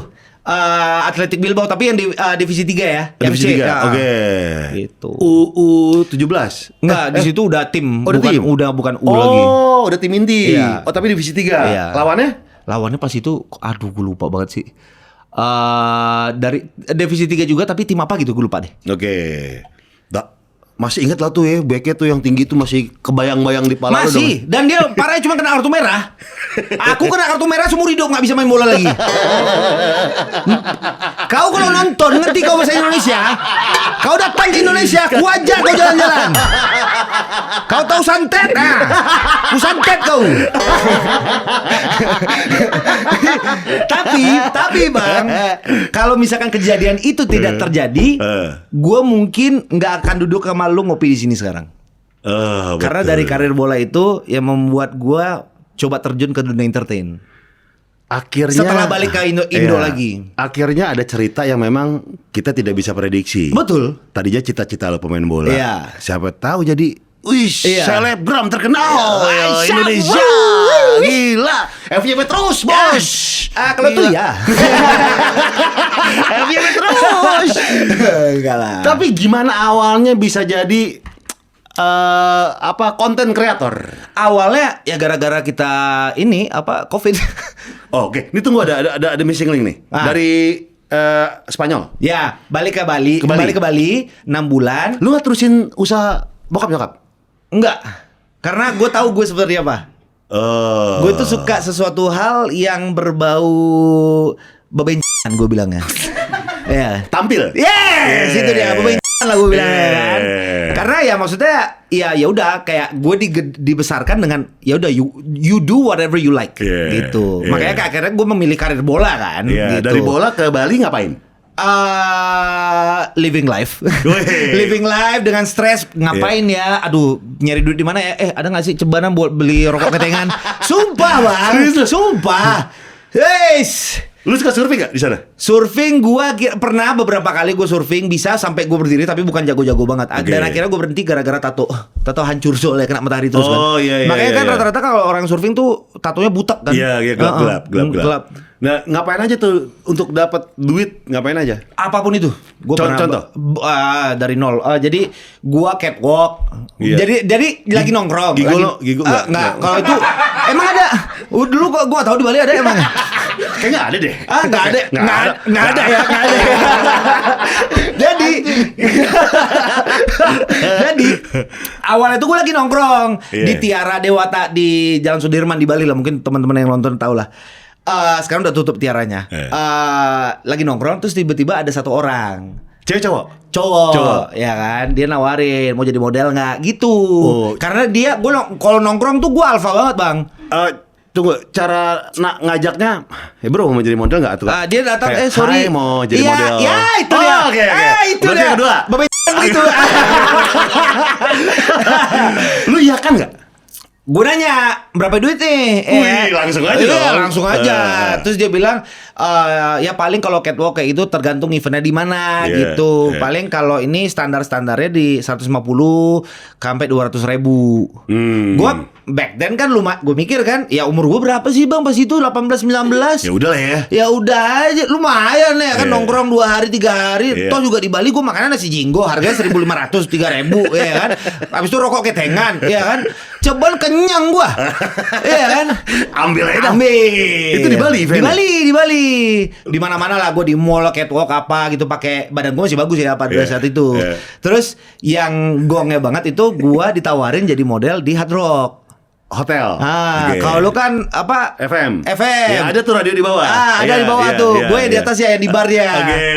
Athletic Bilbao, tapi yang di divisi 3 ya. Divisi 3. Ya. Oke. Gitu. U17. Enggak, di situ udah tim, udah tim? bukan U lagi. Oh, udah tim inti. Iya. Oh, tapi divisi 3. Iya. Lawannya pas itu gue lupa banget sih. Dari divisi 3 juga, tapi tim apa gitu gue lupa deh. Oke. Masih ingat lah tuh ya, backnya tuh yang tinggi tuh masih kebayang-bayang di kepala lu dong. Masih, dan dia parahnya cuma kena kartu merah. Aku kena kartu merah seumur hidup, gak bisa main bola lagi. Kau kalau nonton, ngerti kau bahasa Indonesia, kau datang ke Indonesia, ku ajak kau jalan-jalan. Kau tahu santet? Nah, ku santet kau. Tapi bang, kalau misalkan kejadian itu tidak terjadi, gue mungkin nggak akan duduk sama lu ngopi di sini sekarang. Karena dari karir bola itu yang membuat gue coba terjun ke dunia entertain. Akhirnya setelah balik ke Indo lagi. Akhirnya ada cerita yang memang kita tidak bisa prediksi. Betul. Tadinya cita-cita lo pemain bola. Iya. Siapa tahu jadi selebgram terkenal Aisyah, Indonesia. Gila. FYP terus, bos. Kalau itu ya. FYP terus. Enggak lah. Tapi gimana awalnya bisa jadi konten kreator? Awalnya ya gara-gara kita ini COVID. Oh, oke. Ini tunggu ada missing link nih. Dari Spanyol. Ya, balik ke Bali. Kembali ke Bali 6 bulan. Lu nggak terusin usaha bokap nyokap? Enggak. Karena gue tahu gue seperti apa. Gue tuh suka sesuatu hal yang berbau bebencan, gue bilangnya. Ya. Tampil. Yes, itu dia bebencan lah gue bilangnya kan. Karena ya maksudnya ya udah kayak gue dibesarkan dengan ya udah you do whatever you like gitu. Makanya akhirnya gue memilih karir bola kan. Gitu. Dari bola ke Bali ngapain? Living life. Living life dengan stres. Ngapain ya? Aduh, nyari duit di mana ya? Ada nggak sih cebanan buat beli rokok ketengan? Sumpah bang, sumpah. Yes. Lu suka surfing gak di sana? Surfing gua pernah beberapa kali gue surfing bisa sampai gue berdiri tapi bukan jago-jago banget. Dan akhirnya gue berhenti gara-gara tato hancur soalnya kena matahari terus kan. Makanya kan rata-rata kalau orang surfing tuh tatonya butak kan. Iya, gelap. Nah, ngapain aja tuh untuk dapat duit? Ngapain aja? Apapun itu. Gua contoh dari nol. Jadi gua catwalk. Jadi lagi nongkrong. Gigo enggak. Kalau itu emang ada. Dulu gua tahu di Bali ada emang. Kayaknya ada deh. Nggak ada. Jadi awalnya tuh gue lagi nongkrong di Tiara Dewata di Jalan Sudirman di Bali lah, mungkin teman-teman yang nonton tahu lah. Sekarang udah tutup tiaranya. Lagi nongkrong terus tiba-tiba ada satu orang Cewek cowok? Cowok, ya kan, dia nawarin mau jadi model nggak gitu. Oh. Karena dia, kalau nongkrong tuh gue alfa banget bang. Tunggu, cara ngajaknya, bro mau jadi model nggak tuh? Dia datang, Kayak, sorry, "Hai, mau jadi model." Ya itu dia. Oke. Itu Berarti dia. yang kedua. Begitu. Lu iya kan nggak? Gue nanya berapa duit nih? Wih, langsung aja Iya, dong. langsung aja. Terus dia bilang, ya paling kalau catwalk kayak itu tergantung eventnya di mana gitu. Paling kalau ini standarnya di 150 sampai 200.000. Gue back then kan gue mikir kan, ya umur gue berapa sih bang pas itu 18-19? Ya udah lah ya. Ya udah aja, lumayan ya kan nongkrong 2 hari 3 hari. Toh juga di Bali gue makannya nasi jinggo harganya 1.500 3.000 ya kan. Habis itu rokok ketengan ya kan. Coba kenyang gua. Iya kan? Ambil aja. Ambil. Itu di Bali event? Di Bali. Di mana-mana lah gua di mall catwalk apa gitu pakai badan gua masih bagus ya pada saat itu. Terus yang gongnya banget itu gua ditawarin jadi model di Hard Rock Hotel. Kalau lu kan apa? FM. FM. Ya ada tuh radio di bawah. Ada di bawah tuh. Gue di atas ya yang di barnya.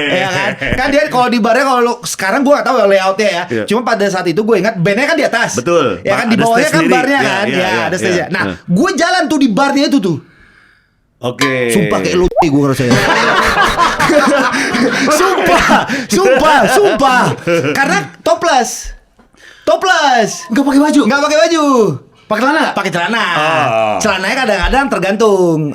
Ya kan? Kan dia kalau di barnya kalau lu sekarang gue gak tahu layoutnya ya. Cuma pada saat itu gue ingat bandnya kan di atas. Betul. Ya kan di bawahnya kan barnya kan. Ya ada stage. Nah, gue jalan tuh di barnya itu tuh. Oke. Sumpah kayak lu gue ngerasain. Sumpah. Karena toples. Nggak pakai baju. Pakai celana? Pakai celana. Oh. Celananya kadang-kadang tergantung.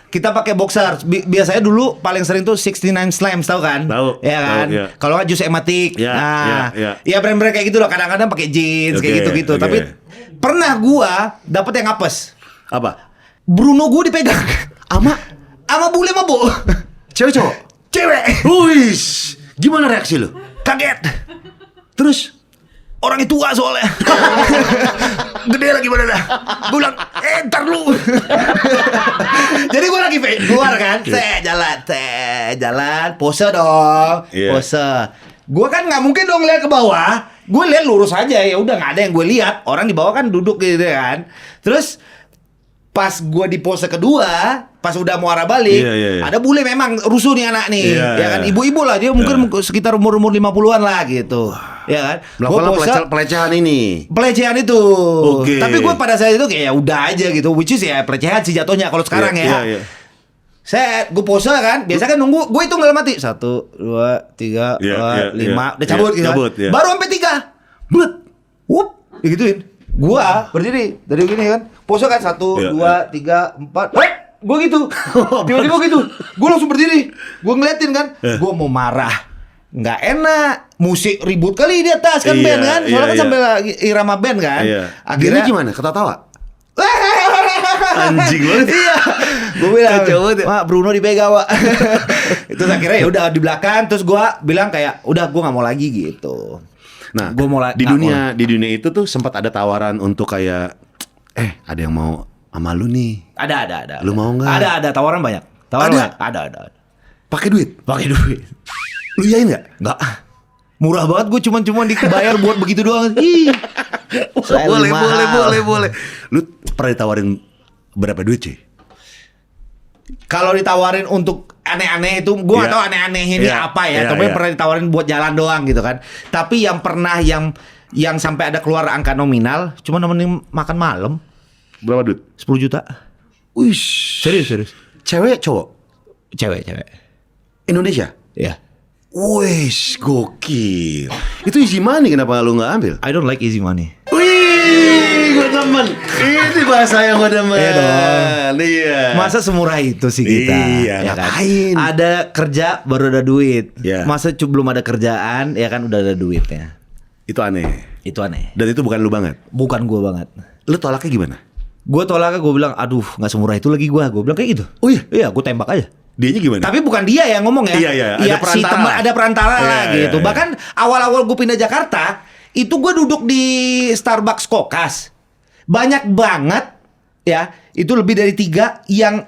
Kita pakai boxer. Biasanya dulu paling sering tuh 69 Slams, tahu kan? Tahu. Ya kan? Tahu, ya. Kalau nggak Juice Ematic. Ya. Ya brand-brand kayak gitu loh. Kadang-kadang pakai jeans kayak gitu-gitu. Oke. Tapi pernah gua dapet yang apes. Apa? Bruno gua dipegang. Ama bule mabuk. Cewek cowok? Cewek. Wih, gimana reaksi lu? Kaget. Terus? Orangnya tua soalnya. Gede lagi badannya. Gue bilang, ntar lu. Jadi gue lagi keluar kan. Jalan. Pose dong. Pose. Gue kan gak mungkin dong lihat ke bawah. Gue lihat lurus aja. Ya udah gak ada yang gue lihat. Orang di bawah kan duduk gitu kan. Terus pas gue di pose kedua, pas udah mau arah balik, ada bule memang rusuh nih anak nih, ya kan, ibu-ibu lah, dia mungkin sekitar umur 50-an lah gitu, ya kan. Melakukan pelecehan ini. Pelecehan itu. Okay. Tapi gue pada saat itu kayak ya udah aja gitu, which is ya pelecehan sih jatuhnya kalau sekarang ya. Gue pose kan, biasa kan nunggu, gue hitung dalam hati 1, 2, 3, 4, 5, udah cabut gitu kan. Baru sampai 3, wup, digituin. Gua berdiri dari gini kan, pose kan 1, 2, 3, 4, gua gitu, tiba-tiba gitu, gua langsung berdiri, gua ngeliatin kan, gua mau marah, nggak enak, musik ribut kali di atas kan band kan, soalnya kan sampai irama band kan, akhirnya gimana? Ketawa? Anjing banget. Iya, gua bilang, Mak Bruno dipegang Pak. Itu akhirnya ya udah di belakang, terus gua bilang kayak, udah gua nggak mau lagi gitu. Nah, gua mulai di dunia itu tuh sempat ada tawaran untuk kayak ada yang mau sama lu nih. Ada. Lu mau nggak? Ada tawaran banyak. Ada. Pakai duit. Lu iyain nggak? Nggak. Murah banget, gue cuman dibayar buat begitu doang. Boleh. Lu pernah ditawarin berapa duit sih? Kalau ditawarin untuk aneh-aneh itu, gue nggak tahu aneh-aneh ini apa ya. Tapi pernah ditawarin buat jalan doang gitu kan. Tapi yang pernah yang sampai ada keluar angka nominal, cuma nemenin makan malam. Berapa duit? 10 juta. Wih, Serius. Cewek cowok? Cewek. Indonesia? Iya. Wih, gokil. Itu easy money, kenapa lu nggak ambil? I don't like easy money. Wih, gue demen. Ini bahasa yang gue demen. Iya dong. Iya. Masa semurah itu sih kita? Iya, ya kan? ngapain? Ada kerja baru ada duit. Iya. Masa belum ada kerjaan ya kan udah ada duitnya. Itu aneh. Itu aneh. Dan itu bukan lu banget. Bukan gue banget. Lu tolaknya gimana? Gue tolaknya, gue bilang, aduh nggak semurah itu lagi gue. Gue bilang kayak gitu. Oh iya? Iya, gue tembak aja. Dianya gimana? Tapi bukan dia yang ngomong ya. Iya. Ada perantara. Ada perantara lah gitu. Bahkan awal-awal gue pindah Jakarta, itu gue duduk di Starbucks Kokas. Banyak banget ya. Itu lebih dari 3 yang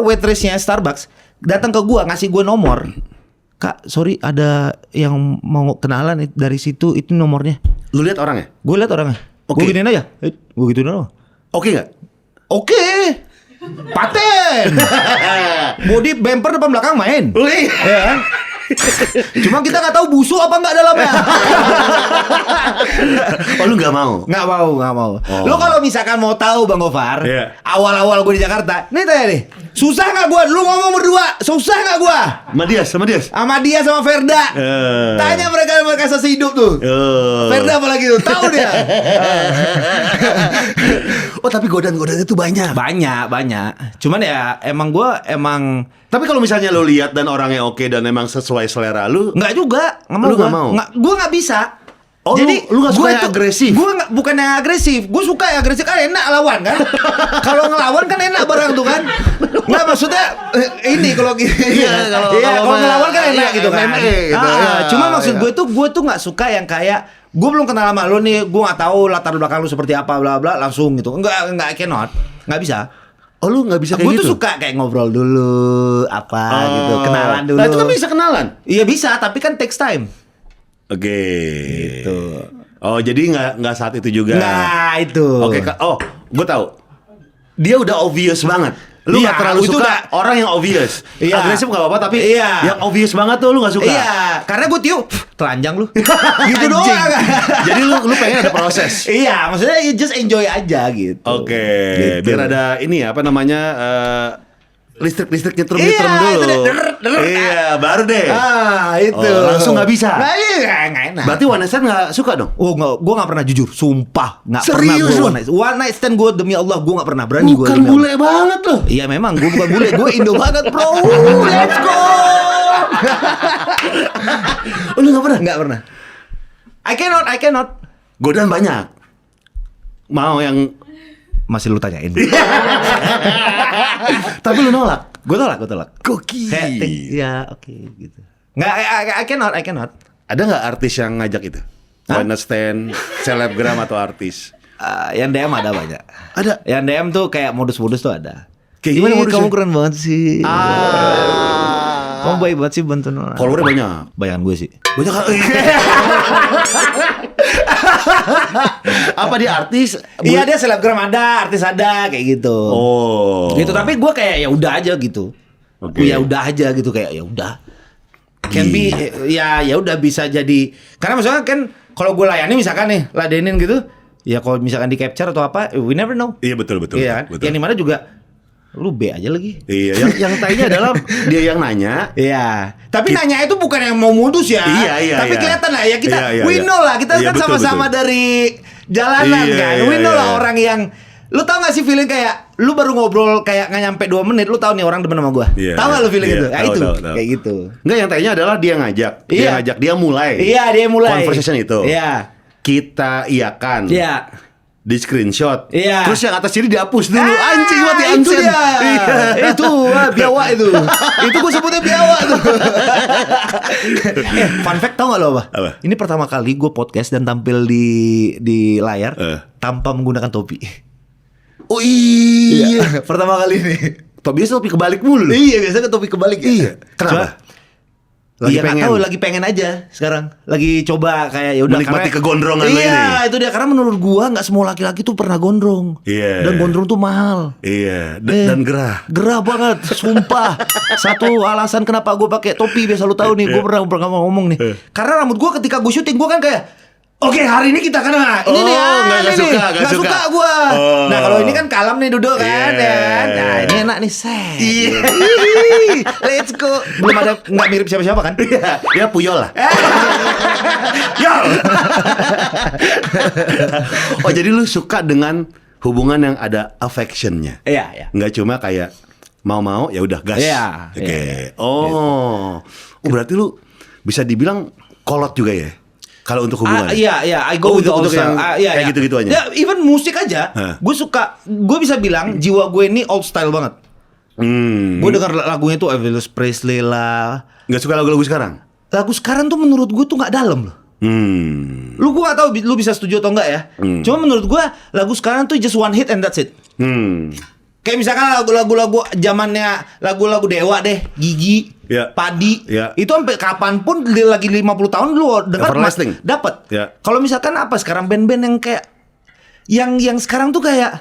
waitressnya Starbucks datang ke gue ngasih gue nomor. Kak, sorry ada yang mau kenalan dari situ, itu nomornya. Lu lihat orangnya? Gue lihat orangnya. Oke. Gue giniin aja. Gue gituin aja. Oke nggak? Oke. Paten. body bumper depan belakang main. Wih. Ya kan? Cuma kita nggak tahu busuk apa nggak dalamnya. Oh lu nggak mau? Nggak mau. Oh. Lo kalau misalkan mau tahu Bang Gofar, Iya. awal-awal gue di Jakarta, nih tanya nih, susah nggak gue? Lu ngomong berdua, susah nggak gue? Sama dia. Sama dia sama Verda. Tanya mereka sehidup tuh. Verda apalagi tuh, tahu dia. Oh tapi godaan-godaan itu banyak. Banyak. Cuman ya emang gue Tapi kalau misalnya lo lihat dan orangnya oke dan emang sesuai selera lu, nggak juga, nggak mau. Lu nggak mau? Gue nggak bisa. Oh, Jadi lu nggak suka gua yang agresif? Gue bukan yang agresif. Gue suka yang agresif kan enak lawan kan. Kalau ngelawan kan enak barang tuh kan. Nggak maksudnya ini kalau gitu. Kalau ngelawan kan enak gitu kan. gitu. Cuma maksud gue tuh nggak suka yang kayak gue belum kenal sama lo nih, gue nggak tahu latar belakang lu seperti apa bla bla langsung gitu. Nggak I cannot, nggak bisa. Oh lu nggak bisa kayak Gue gitu? tuh suka kayak ngobrol dulu apa gitu, kenalan dulu. Nah itu kan bisa kenalan. Iya bisa, tapi kan takes time. Oke. Gitu. Oh jadi nggak saat itu juga. Nah itu. Oke. Gue tahu. Dia udah obvious banget. Lu Iya, nggak terlalu itu suka udah- orang yang obvious. Iya. Agresif nggak apa-apa, tapi Iya. yang obvious banget tuh lu nggak suka. Iya, karena gue tiup telanjang lu. Gitu doang. Anjing. Jadi lu pengen ada proses. Iya, maksudnya you just enjoy aja gitu. Oke, Gitu. biar ada ini ya, apa namanya, listrik-listrik nyetrum Iya, dulu. itu deh, der. Iya, baru deh. Itu. Oh, langsung nggak bisa? Nah, iya, nggak enak. Berarti one night stand nggak suka dong? Oh, gue nggak pernah jujur, sumpah nggak pernah Serius gue lu? one night stand gue demi Allah gue nggak pernah berani gue. Bukan bule banget loh. Iya memang gue bukan bule, gue Indo banget bro. Let's go. Oh, lu nggak pernah? Nggak pernah. I cannot. Godaan banyak. Mau yang Masih lu tanyain. tapi lu nolak. Gue tolak. Gokil. Kayak, ya oke gitu. Nggak, I cannot. Ada nggak artis yang ngajak itu? Hah? One night stand, selebgram atau artis? Yang DM ada banyak. Ada. Yang DM tuh kayak modus-modus tuh ada. Kayak gimana Ih, modusnya? kamu keren banget sih. Kamu baik banget sih bantuin orang. Followernya banyak. Bayangan gue sih. Banyak. Apa dia artis? Iya dia selebgram ada, artis ada kayak gitu. Oh. Gitu tapi gue kayak ya udah aja gitu. Oke. Ya udah aja gitu kayak ya udah. Can be ya udah bisa jadi. Karena misalnya kan kalau gue layani misalkan nih ladenin gitu, ya kalau misalkan di capture atau apa, we never know. Iya betul. Iya. Betul. Yang dimana juga lu B aja lagi. Iya, yang tanya adalah dia yang nanya. Iya. Tapi nanya itu bukan yang mau modus ya. Iya. Tapi kelihatan lah ya kita Iya, we iya. know lah kita Iya, kan betul, sama-sama betul. dari jalanan Iya, kan. iya, We know iya. lah orang yang lu tau gak sih feeling kayak lu baru ngobrol kayak nggak nyampe 2 menit lu tahu nih orang demen sama gua. Iya, Tahu gak lu feeling iya, itu? Nah, tahu, itu tahu. kayak gitu. Enggak, yang tanya adalah dia ngajak. Iya. Dia mulai. Iya, dia mulai. Conversation itu. Iya. Kita iakan. Iya. Di screenshot. Iya. Terus yang atas sini dihapus dulu. Anjing mati itu unsend. dia. Iya. Itu biawak itu. Itu gue sebutnya biawak tuh. Fun fact tau gak lo apa? Apa? Ini pertama kali gue podcast dan tampil di layar tanpa menggunakan topi. Oh iya. Pertama kali nih. Biasa topi kebalik mulu. Iya biasanya topi kebalik. Iya. Kenapa? Lagi Iya nggak pengen. tahu, lagi pengen aja sekarang. Lagi coba kayak ya udah Menikmati karena- kegondrongan lo iya, ini. itu dia karena menurut gua nggak semua laki-laki tuh pernah gondrong. Iya. Dan gondrong tuh mahal. Iya. Dan gerah. Gerah banget, sumpah. Satu alasan kenapa gue pakai topi biasa lu tahu nih, gue pernah ngomong nih. Karena rambut gue ketika gue syuting gue kan kayak oke, hari ini kita kena. Ini nih, nggak suka gue. Oh. Nah, kalau ini kan kalem nih duduk kan, Iya. ya kan? Nah, ini enak nih, set. Iya. Let's go. Belum ada nggak mirip siapa-siapa kan? Iya. Ya puyol lah. Yol. Oh jadi lu suka dengan hubungan yang ada affectionnya? Iya, iya. Nggak cuma kayak mau ya udah gas. Iya, Oke. iya. Oh berarti lu bisa dibilang kolot juga ya? Kalau untuk hubungan? Iya, I go with the old untuk style. yang Iya, kayak iya. gitu-gitu aja? Ya, even musik aja, Hah. gue bisa bilang jiwa gue ini old style banget. Gue denger lagunya tuh Elvis Presley lah. Nggak suka lagu-lagu sekarang? Lagu sekarang tuh menurut gue tuh nggak dalam loh. Lu gue gak tahu lu bisa setuju atau enggak ya. Cuma menurut gue lagu sekarang tuh just one hit and that's it. Kayak misalkan lagu-lagu zamannya lagu-lagu Dewa deh, Gigi, Ya. Padi. Ya. Itu sampai kapanpun lagi 50 tahun lu dengar Everlasting. dapat. Ya. Kalau misalkan apa sekarang band-band yang kayak yang sekarang tuh kayak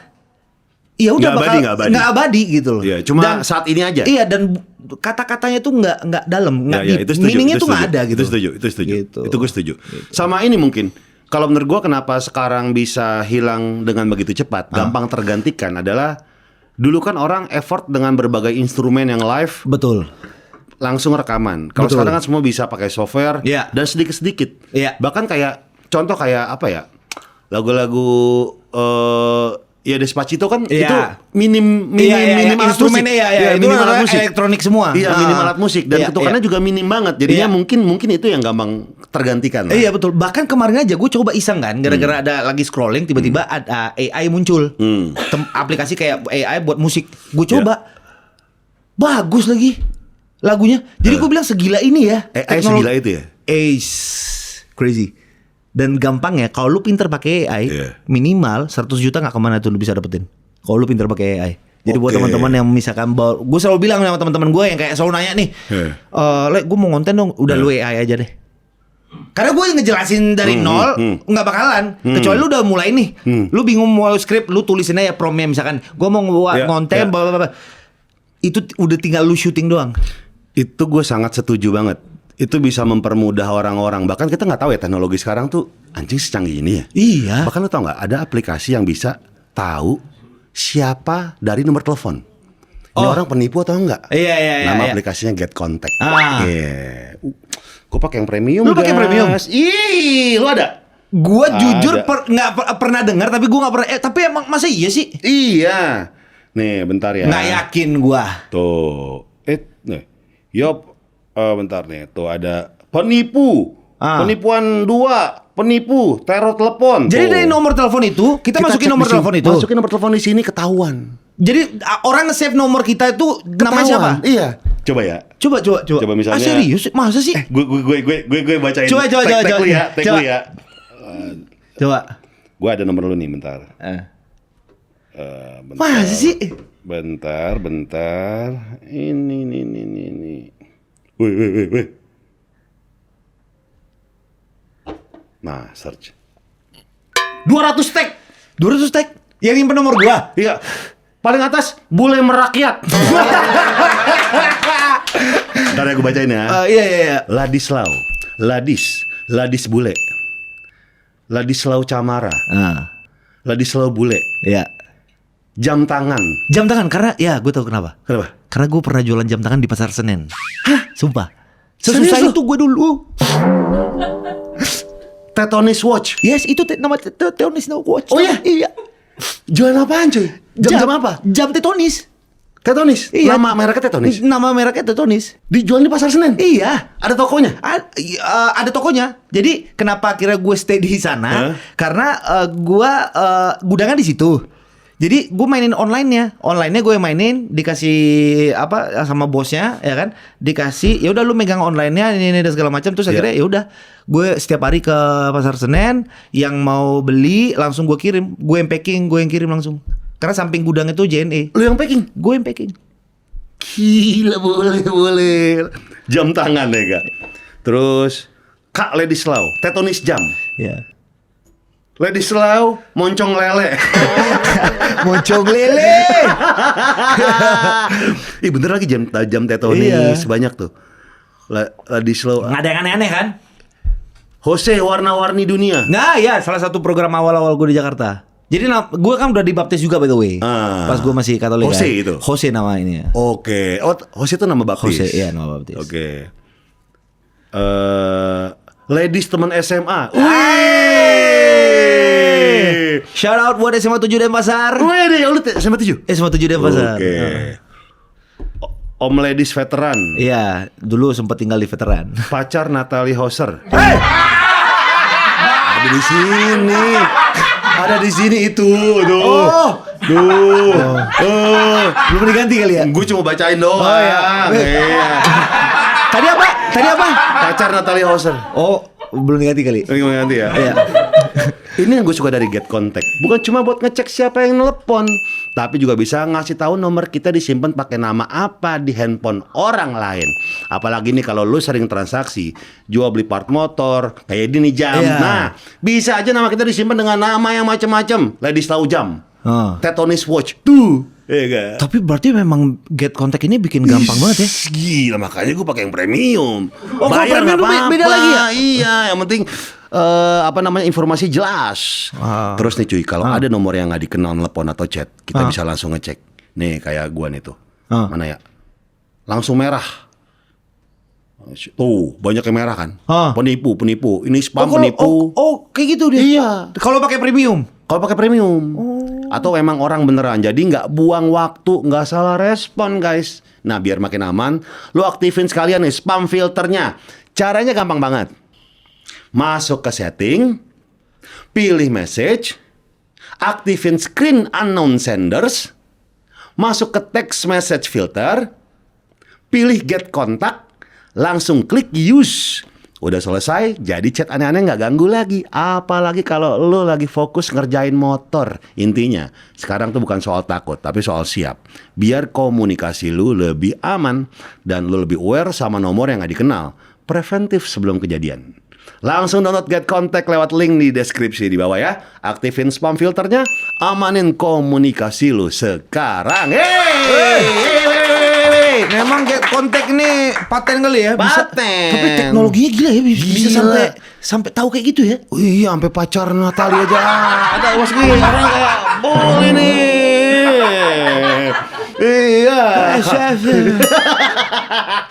ya udah Nggak bakal abadi. nggak abadi gitu loh. Iya, cuma Dan- saat ini aja. Iya dan kata-katanya tuh nggak dalam, nggak Ya, deep. itu setuju, Meaningnya itu tuh nggak setuju. ada gitu. Itu setuju. Gitu. Itu gue setuju. Sama ini mungkin. Kalau menurut gue kenapa sekarang bisa hilang dengan begitu cepat, gampang tergantikan adalah dulu kan orang effort dengan berbagai instrumen yang live Betul. langsung rekaman. Kalau Betul. sekarang kan semua bisa pakai software Iya. dan sedikit-sedikit. Iya. Bahkan kayak contoh kayak apa ya? Lagu-lagu ya Despacito kan Iya. itu minim alat instrumennya musik. ya, itu minim adalah alat musik. elektronik semua. Iya, minim alat musik dan Iya, ketukannya juga minim banget. Jadinya Iya. mungkin itu yang gampang tergantikan. lah. Iya betul. Bahkan kemarin aja gue coba iseng kan, gara-gara ada lagi scrolling tiba-tiba ada AI muncul. Aplikasi kayak AI buat musik. Gue coba. Bagus lagi lagunya. Jadi gue bilang segila ini ya. segila itu ya. Crazy. Dan gampang ya, kalau lu pinter pakai AI, Iya. minimal 100 juta nggak kemana tuh lu bisa dapetin. Kalau lu pinter pakai AI. Jadi buat Oke. teman-teman yang misalkan gue selalu bilang sama teman-teman gue yang kayak selalu nanya nih, Lek, gue mau konten dong, udah lu AI aja deh. Karena gue ngejelasin dari nol, nggak bakalan. Kecuali lu udah mulai nih, lu bingung mau skrip, lu tulisin aja promnya misalkan, gue mau Iya, buat konten, iya. itu udah tinggal lu syuting doang. Itu gue sangat setuju banget. Itu bisa mempermudah orang-orang. Bahkan kita nggak tahu ya teknologi sekarang tuh anjing secanggih ini ya. Iya. Bahkan lu tau nggak ada aplikasi yang bisa tahu siapa dari nomor telepon. Ini orang penipu atau enggak? Iya, Nama iya. aplikasinya Get Contact. Ah. Iya. Gue pakai yang premium. Lu pakai gas. premium? Ih, lu ada? Gue jujur Ada. nggak pernah dengar, tapi gue nggak pernah. Tapi emang masa iya sih? Iya. Nih, bentar ya. Nggak yakin gue. Tuh. Nih. Yop. Bentar nih. Tuh ada penipu. Penipuan 2. Penipu. Teror telepon. Jadi Tuh. dari nomor telepon itu kita masukin cek nomor di sini. telepon itu. Masukin nomor telepon di sini ketahuan. Jadi orang nge-save nomor kita itu namanya siapa? Ketahuan. Iya. Coba ya. Coba. Misalnya- Serius? Masa sih? Gue bacain. Coba. Tag lu ya. Tag Coba. lu ya. Coba. Gue ada nomor lu nih, bentar. Bentar. Masa sih? Bentar. Ini. Wih. Nah, search. 200 tag. 200 tag. Yang nyimpen nomor gua. Iya. Paling atas bule merakyat. Ntar ya gue bacain ya. Iya. Ladislau. Ladis bule. Ladislau Camara. Ladislau bule. Iya. Jam tangan. Jam tangan karena ya gue tahu kenapa. Kenapa? Karena gue pernah jualan jam tangan di Pasar Senen. Hah? Sumpah. Serius Sesusah lu? itu gue dulu. Tetonis watch. Yes, itu nama Tetonis Watch. Oh iya? Iya. Jualan apaan cuy? Jam apa? Jam Tetonis. Tetonis. Iya. Nama mereknya Tetonis. Nama mereknya Tetonis. Dijual di Pasar Senen. Iya. Ada tokonya. Ada tokonya. Jadi kenapa akhirnya gue stay di sana? Karena gue gudangan di situ. Jadi gue mainin online-nya gue mainin, dikasih apa sama bosnya, ya kan? Dikasih, ya udah lu megang online-nya ini dan segala macam. Terus akhirnya ya udah, gue setiap hari ke Pasar Senen, yang mau beli langsung gue kirim, gue yang packing, gue yang kirim langsung. Karena samping gudang itu JNE. Lu yang packing? Gue yang packing. Gila, boleh. Jam tangan ya kak. Terus Kak Ladislau, Tetonis jam. Ya. Ladislau, moncong lele. Moncong lele. Ih bener lagi jam Tetonis Iya. banyak tuh. Ladislau. Nggak ada yang aneh-aneh kan? Jose warna-warni dunia. Nah ya, salah satu program awal-awal gue di Jakarta. Jadi gue kan udah dibaptis juga by the way. Pas gue masih Katolik. Jose kan. itu? Jose nama ini. Oke. Oh, Jose itu nama baptis. Jose, iya nama baptis. Oke. Ladies teman SMA. Shout out buat SMA 7 Denpasar. Wih deh, lu SMA 7? SMA 7 Denpasar. Oke. Om ladies veteran. Iya, dulu sempat tinggal di veteran. Pacar Natalie Hauser. Ada di sini. Ada di sini itu. Tuh. Belum diganti kali ya? Gue cuma bacain doang. Oh, iya. Iya. Tadi apa? Pacar Natalie Hauser. Oh, belum diganti kali. Ini mau ganti ya? Iya. Ini yang gue suka dari Get Contact. Bukan cuma buat ngecek siapa yang nelpon, tapi juga bisa ngasih tahu nomor kita disimpan pakai nama apa di handphone orang lain. Apalagi nih kalau lu sering transaksi, jual beli part motor, kayak ini nih jam. Iya. Nah, bisa aja nama kita disimpan dengan nama yang macam-macam. Ladislau jam. Tetonis Watch tuh. Iya kan? Tapi berarti memang Get Contact ini bikin gampang banget ya. Gila, makanya gue pakai yang premium. Oh, kalau Bayar premium nggak tuh beda lagi ya? Iya, yang penting informasi jelas. Terus nih cuy, kalau ada nomor yang nggak dikenal telepon atau chat, kita bisa langsung ngecek. Nih kayak gua nih tuh. Mana ya? Langsung merah. Tuh, banyak yang merah kan? Penipu. Ini spam penipu. Oh, kayak gitu dia. Iya. Kalau pakai premium. Kalau pakai premium. Atau emang orang beneran. Jadi nggak buang waktu, nggak salah respon guys. Nah biar makin aman, lo aktifin sekalian nih spam filternya. Caranya gampang banget. Masuk ke setting, pilih message, aktifin screen unknown senders, masuk ke text message filter, pilih get contact, langsung klik use. Udah selesai, jadi chat aneh-aneh nggak ganggu lagi. Apalagi kalau lo lagi fokus ngerjain motor. Intinya, sekarang tuh bukan soal takut, tapi soal siap. Biar komunikasi lo lebih aman dan lo lebih aware sama nomor yang nggak dikenal. Preventif sebelum kejadian. Langsung download Get Contact lewat link di deskripsi di bawah ya. Aktifin spam filternya, amanin komunikasi lo sekarang. Memang Get Contact ini paten kali ya. Paten. Tapi teknologinya gila ya, bisa sampai tahu kayak gitu ya. Oh iya, sampai pacar Natali aja ada was nih. Orang kayak boleh nih. Iya.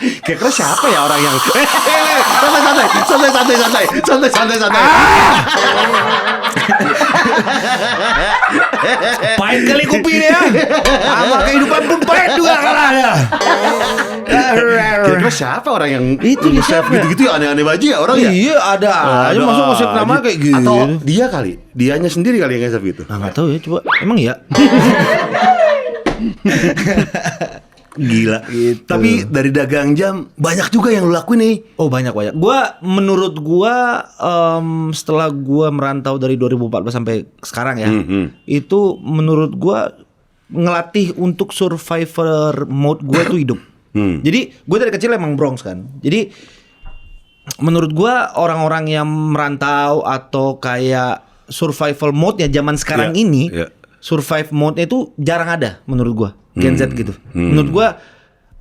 Kira-kira siapa ya orang yang santai. Pahit kali kopi dia. Sama kehidupan pun pahit juga kalah dia. Kira-kira siapa orang yang Itu dia nge-save siapa? gitu-gitu ya, aneh-aneh aja ya orang ya? Iya ada aja masuk nge-save nama kayak gitu. Atau dia kali, dianya sendiri kali yang nge-save gitu. Nah, nggak tahu ya, coba emang iya. Gila. Tapi dari dagang jam banyak juga yang lu lakuin nih. Oh banyak. Menurut gua setelah gua merantau dari 2014 sampai sekarang ya, itu menurut gua ngelatih untuk survivor mode gua tuh hidup. Jadi gua dari kecil emang Bronx kan. Jadi menurut gua orang-orang yang merantau atau kayak survival mode-nya zaman sekarang ini, survive mode-nya itu jarang ada menurut gua. Gen Z gitu. Menurut gua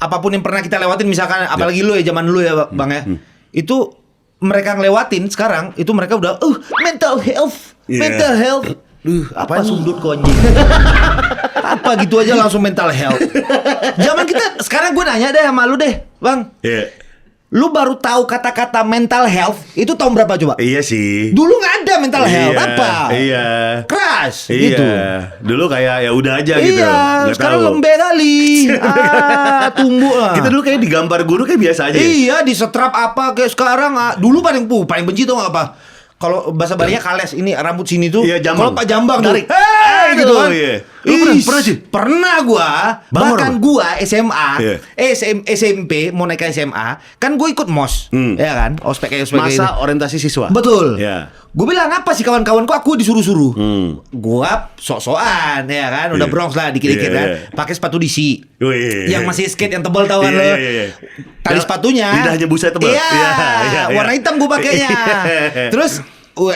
apapun yang pernah kita lewatin, misalkan apalagi lu ya zaman dulu ya Bang ya. Itu mereka ngelewatin sekarang itu mereka udah mental health. Apa sundut kok anjing. Apa gitu aja langsung mental health. Zaman kita sekarang gue nanya deh sama lu deh, Bang. Lu baru tahu kata-kata mental health itu tahun berapa coba? Iya sih. Dulu nggak ada mental health apa? Iya. Keras Iya. gitu. Dulu kayak ya udah aja gitu. Iya, Nggak sekarang tahu. lembek kali. Tumbuh lah. Kita dulu kayak digambar guru kayak biasa aja. Iya, disetrap apa kayak sekarang. Dulu paling benci tuh nggak apa? Kalau bahasa Balinya kales, ini rambut sini tuh. Iya, jambang. Kalau Pak Jambang tuh. Tarik. Gitu kan. Iya. Lu pernah sih? Pernah gua. Bangor Bahkan apa? gua SMA, Iya. SMP mau naik ke SMA, kan gue ikut MOS. Ya kan? Ospek Masa orientasi siswa. Betul. Ya. Gue bilang apa sih kawan-kawanku, aku disuruh-suruh. Gua sok-sokan ya kan, udah Bronx lah dikit-dikit Iya, kan. iya. Pakai sepatu DC. Wih. Yang masih skate yang tebal tahu kan lo. Tali Yang sepatunya. lidahnya busa tebal. Iya. Iya. Warna hitam gue pakainya. Terus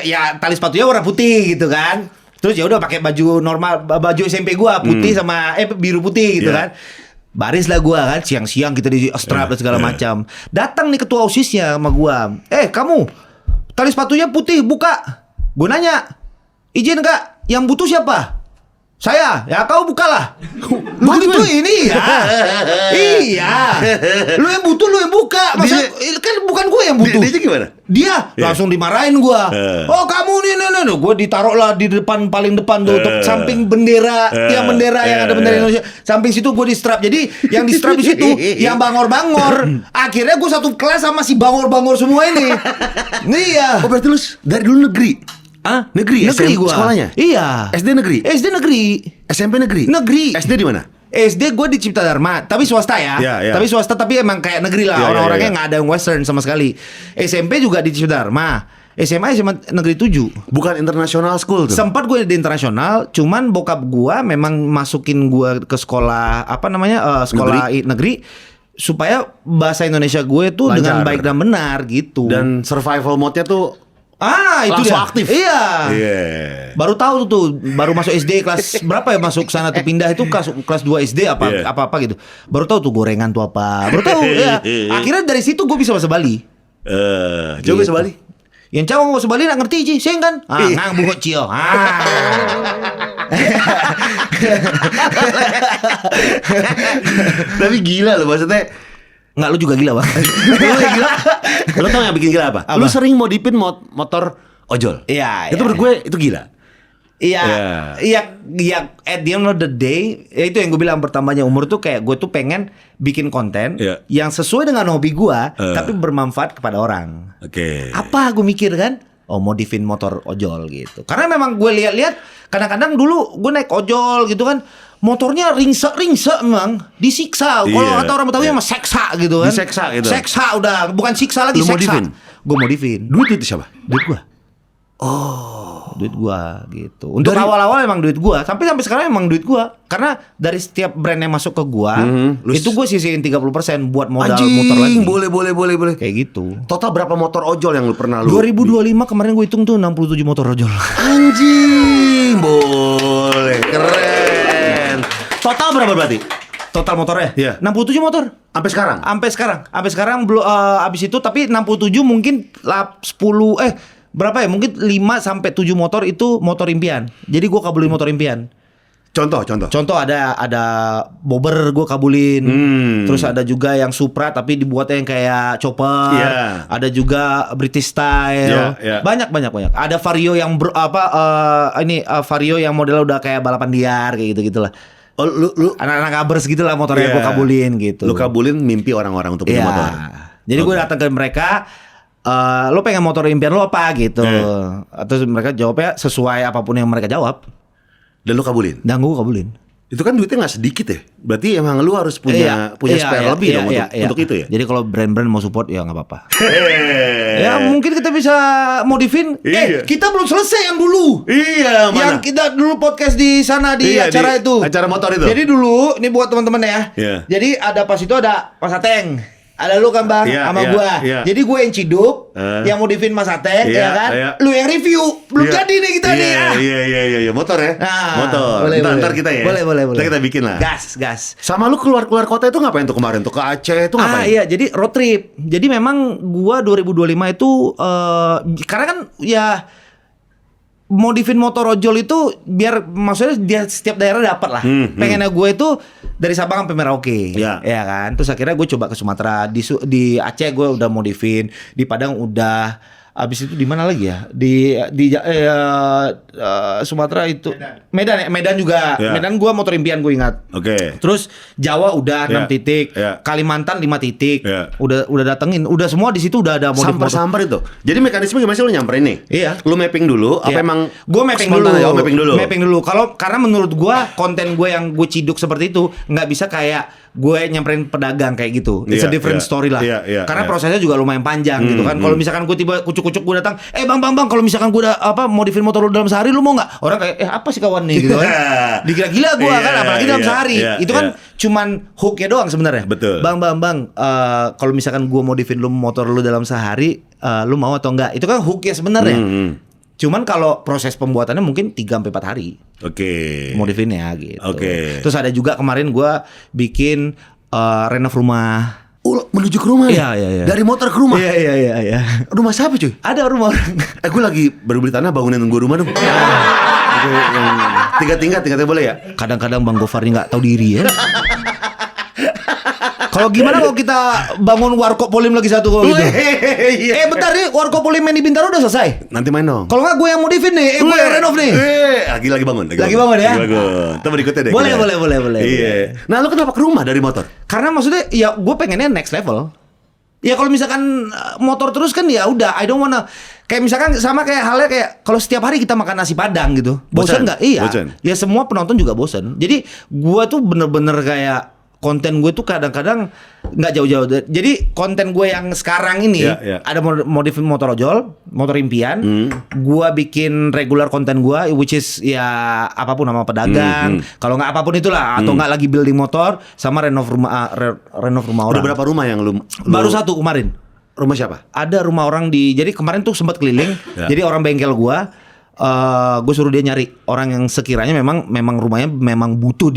ya tali sepatunya warna putih gitu kan. Terus ya udah pakai baju normal, baju SMP gua putih sama biru putih gitu kan. Baris lah gua kan, siang-siang kita di strap dan segala macam. Datang nih ketua OSISnya sama gua. Kamu tali sepatunya putih, buka. Gua nanya, izin kak, yang butuh siapa? Saya, ya kau bukalah. Lu gitu ini ya. Iya. Lu yang butuh, lu yang buka. Masa kan bukan gue yang butuh. Dia gimana? Dia langsung dimarahin gua. Oh kamu nih. Gue ditaruh lah di depan, paling depan tuh, samping bendera, yang bendera yang ada bendera Indonesia. Samping situ gue di strap. Jadi yang di strap di situ, yang bangor-bangor. Akhirnya gue satu kelas sama si bangor-bangor semua ini. Iya. Oh berarti lu dari dulu negeri? Negeri gua. Sekolahnya? Iya. SD negeri? SD negeri. SMP negeri? Negeri. SD di mana? SD gue di Cipta Dharma, tapi swasta ya. Ya. Tapi swasta, tapi emang kayak negeri lah. Orang-orangnya nggak ada yang western sama sekali. SMP juga di Cipta Dharma. SMA negeri 7. Bukan international school tuh? Sempat gue di internasional, cuman bokap gue memang masukin gue ke sekolah sekolah negeri supaya bahasa Indonesia gue tuh lancar, dengan baik dan benar gitu. Dan survival mode-nya tuh Itu Langsung dia. aktif. Iya. Iya. Baru tahu tuh, baru masuk SD kelas berapa ya masuk sana tuh pindah itu kelas 2 SD Iya. apa gitu. Baru tahu tuh gorengan tuh apa. Baru tahu ya. Akhirnya dari situ gue bisa bahasa Bali. Coba Gitu. Bali. Yang cowok bahasa Bali nak ngerti sih, sing kan? Ngang bungo cio. Tapi gila loh maksudnya. Enggak, lu juga gila, Bang. Lu yang gila. Lu tau yang bikin gila apa? Apa? Lu sering modifin motor ojol. Iya, Itu iya. menurut gue itu gila. Iya, at the end of the day, ya itu yang gue bilang bertambahnya umur tuh kayak gue tuh pengen bikin konten Iya. yang sesuai dengan hobi gue, tapi bermanfaat kepada orang. Oke. Apa gue mikir kan? Oh, modifin motor ojol gitu. Karena memang gue lihat-lihat kadang-kadang dulu gue naik ojol gitu kan, motornya ringse memang disiksa. Kalau Iya, kata orang Betawi iya. mah seksa gitu kan. Diseksa gitu. Seksa udah, bukan siksa lagi, Lu seksa. modifin? Gue modifin. Duit siapa? Duit gua. Duit gua gitu. Untuk awal-awal emang duit gua, sampai sekarang emang duit gua. Karena dari setiap brand yang masuk ke gua, itu gua sisihin 30% buat modal motor lagi. Boleh. Kayak gitu. Total berapa motor ojol yang lu pernah lu? 2025 kemarin gue hitung tuh 67 motor ojol. Anjing, boleh. Keren. Total berapa berarti? Total motornya? Iya. 67 motor. Sampai sekarang? Sampai sekarang belum abis itu, tapi 67 mungkin 10 berapa ya? Mungkin 5 sampai 7 motor itu motor impian. Jadi gua kabulin motor impian. Contoh. Contoh ada bobber gue kabulin, terus ada juga yang Supra tapi dibuatnya yang kayak chopper, Iya. ada juga British style, Iya. banyak. Ada Vario yang Vario yang modelnya udah kayak balapan liar kayak gitu-gitulah. Oh, lu Anak-anak kabers gitu lah motornya Iya. gue kabulin gitu. Lu kabulin mimpi orang-orang untuk punya Iya. motor. Jadi gue Oke. datang ke mereka, lo pengen motor impian lo apa gitu, terus mereka jawabnya sesuai apapun yang mereka jawab, Dan lu kabulin. dan gue kabulin. Itu kan duitnya nggak sedikit ya. Berarti emang lu harus punya spare lebih dong untuk itu ya. Jadi kalau brand-brand mau support ya nggak apa-apa. Ya mungkin kita bisa modifin. Iya. Kita belum selesai yang dulu. Iya, mana? Yang kita dulu podcast di sana di Iya, acara di itu. acara motor itu. Jadi dulu ini buat teman-teman ya. Iya. Jadi ada pas itu ada Mas Ateng. Ada lu kan Bang Iya, sama iya, gua. iya. Jadi gue yang ciduk, yang modifin Mas Ateng Iya, ya kan. iya. Lu yang review. Belum Iya. jadi nih kita nih. Iya, motor ya. Nah, Motor. boleh, Ntar boleh. kita ya. Boleh. Ntar kita bikin lah. Gas. Sama lu keluar kota itu ngapain tuh kemarin tuh ke Aceh itu ngapain? Iya, jadi road trip. Jadi memang gua 2025 itu karena kan ya modifin motor ojol itu biar maksudnya dia setiap daerah dapat lah. Pengennya gue itu dari Sabang sampai Merauke. Iya. Ya kan. Terus akhirnya gue coba ke Sumatera, di Aceh gue udah modifin, di Padang udah. Abis itu di mana lagi ya? Di Sumatera itu Medan juga. Iya. Medan gue motor impian gue ingat. Oke. Terus Jawa udah 6 Iya, titik, iya. Kalimantan 5 titik, Iya. udah datengin, udah semua di situ udah ada modif motor. Samper itu. Jadi mekanisme gimana sih lu nyamperin nih? Iya. Lu mapping dulu apa Iya. emang Gue mapping spontan dulu. aja? Oh, mapping dulu. Mapping dulu. Karena menurut gue konten gue yang gue ciduk seperti itu nggak bisa kayak gue nyamperin pedagang kayak gitu. It's a Iya, different iya. story lah. Iya, Karena iya. prosesnya juga lumayan panjang gitu kan. Kalau misalkan gue tiba kucuk-kucuk gue datang, bang, kalau misalkan gue udah modifin motor lu dalam sehari, lu mau nggak? Orang kayak apa sih kawan nih gitu kan. Dikira gila gue Iya, kan, apalagi dalam iya, sehari. iya, Itu kan iya. cuman hooknya doang sebenarnya. Betul. Bang, kalau misalkan gue modifin lu motor lu dalam sehari, lu mau atau enggak? Itu kan hooknya sebenarnya. Cuman kalau proses pembuatannya mungkin 3-4 hari Oke. modifinnya gitu. Oke. Terus ada juga kemarin gua bikin renov rumah. Menuju ke rumah Iya. Dari motor ke rumah. Iya. Rumah siapa cuy? Ada rumah orang. Gue lagi baru beli tanah bangunin gue rumah dong. Itu yang 3 tingkat boleh ya? Kadang-kadang Bang Gofar ini nggak tahu diri ya. Kalau gimana kalau kita bangun warkop polim lagi satu kalau gitu? Bentar nih, warkop polim yang di Bintaro udah selesai. Nanti main dong. Kalau nggak gue yang modifin nih, gue yang renov nih. Lagi bangun. Lagi bangun ya? Lagi bangun. Kita berikutnya deh. Boleh, kita. boleh. Iya. Nah, lu kenapa ke rumah dari motor? Karena maksudnya ya gue pengennya next level. Ya kalau misalkan motor terus kan ya udah, I don't wanna kayak misalkan sama kayak halnya kayak kalau setiap hari kita makan nasi Padang gitu. Bosan nggak? Iya. Bosan. Ya semua penonton juga bosan. Jadi gue tuh bener-bener kayak konten gue tuh kadang-kadang nggak jauh-jauh. Jadi konten gue yang sekarang ini Iya. ada modif motor ojol, motor impian. Gue bikin regular konten gue, which is ya apapun nama pedagang. Kalau nggak apapun itulah, atau nggak lagi building motor, sama renov rumah Udah orang. berapa rumah yang lu Baru satu kemarin. Rumah siapa? Ada rumah orang jadi kemarin tuh sempat keliling. Ya. Jadi orang bengkel gua, gue suruh dia nyari orang yang sekiranya memang rumahnya memang butuh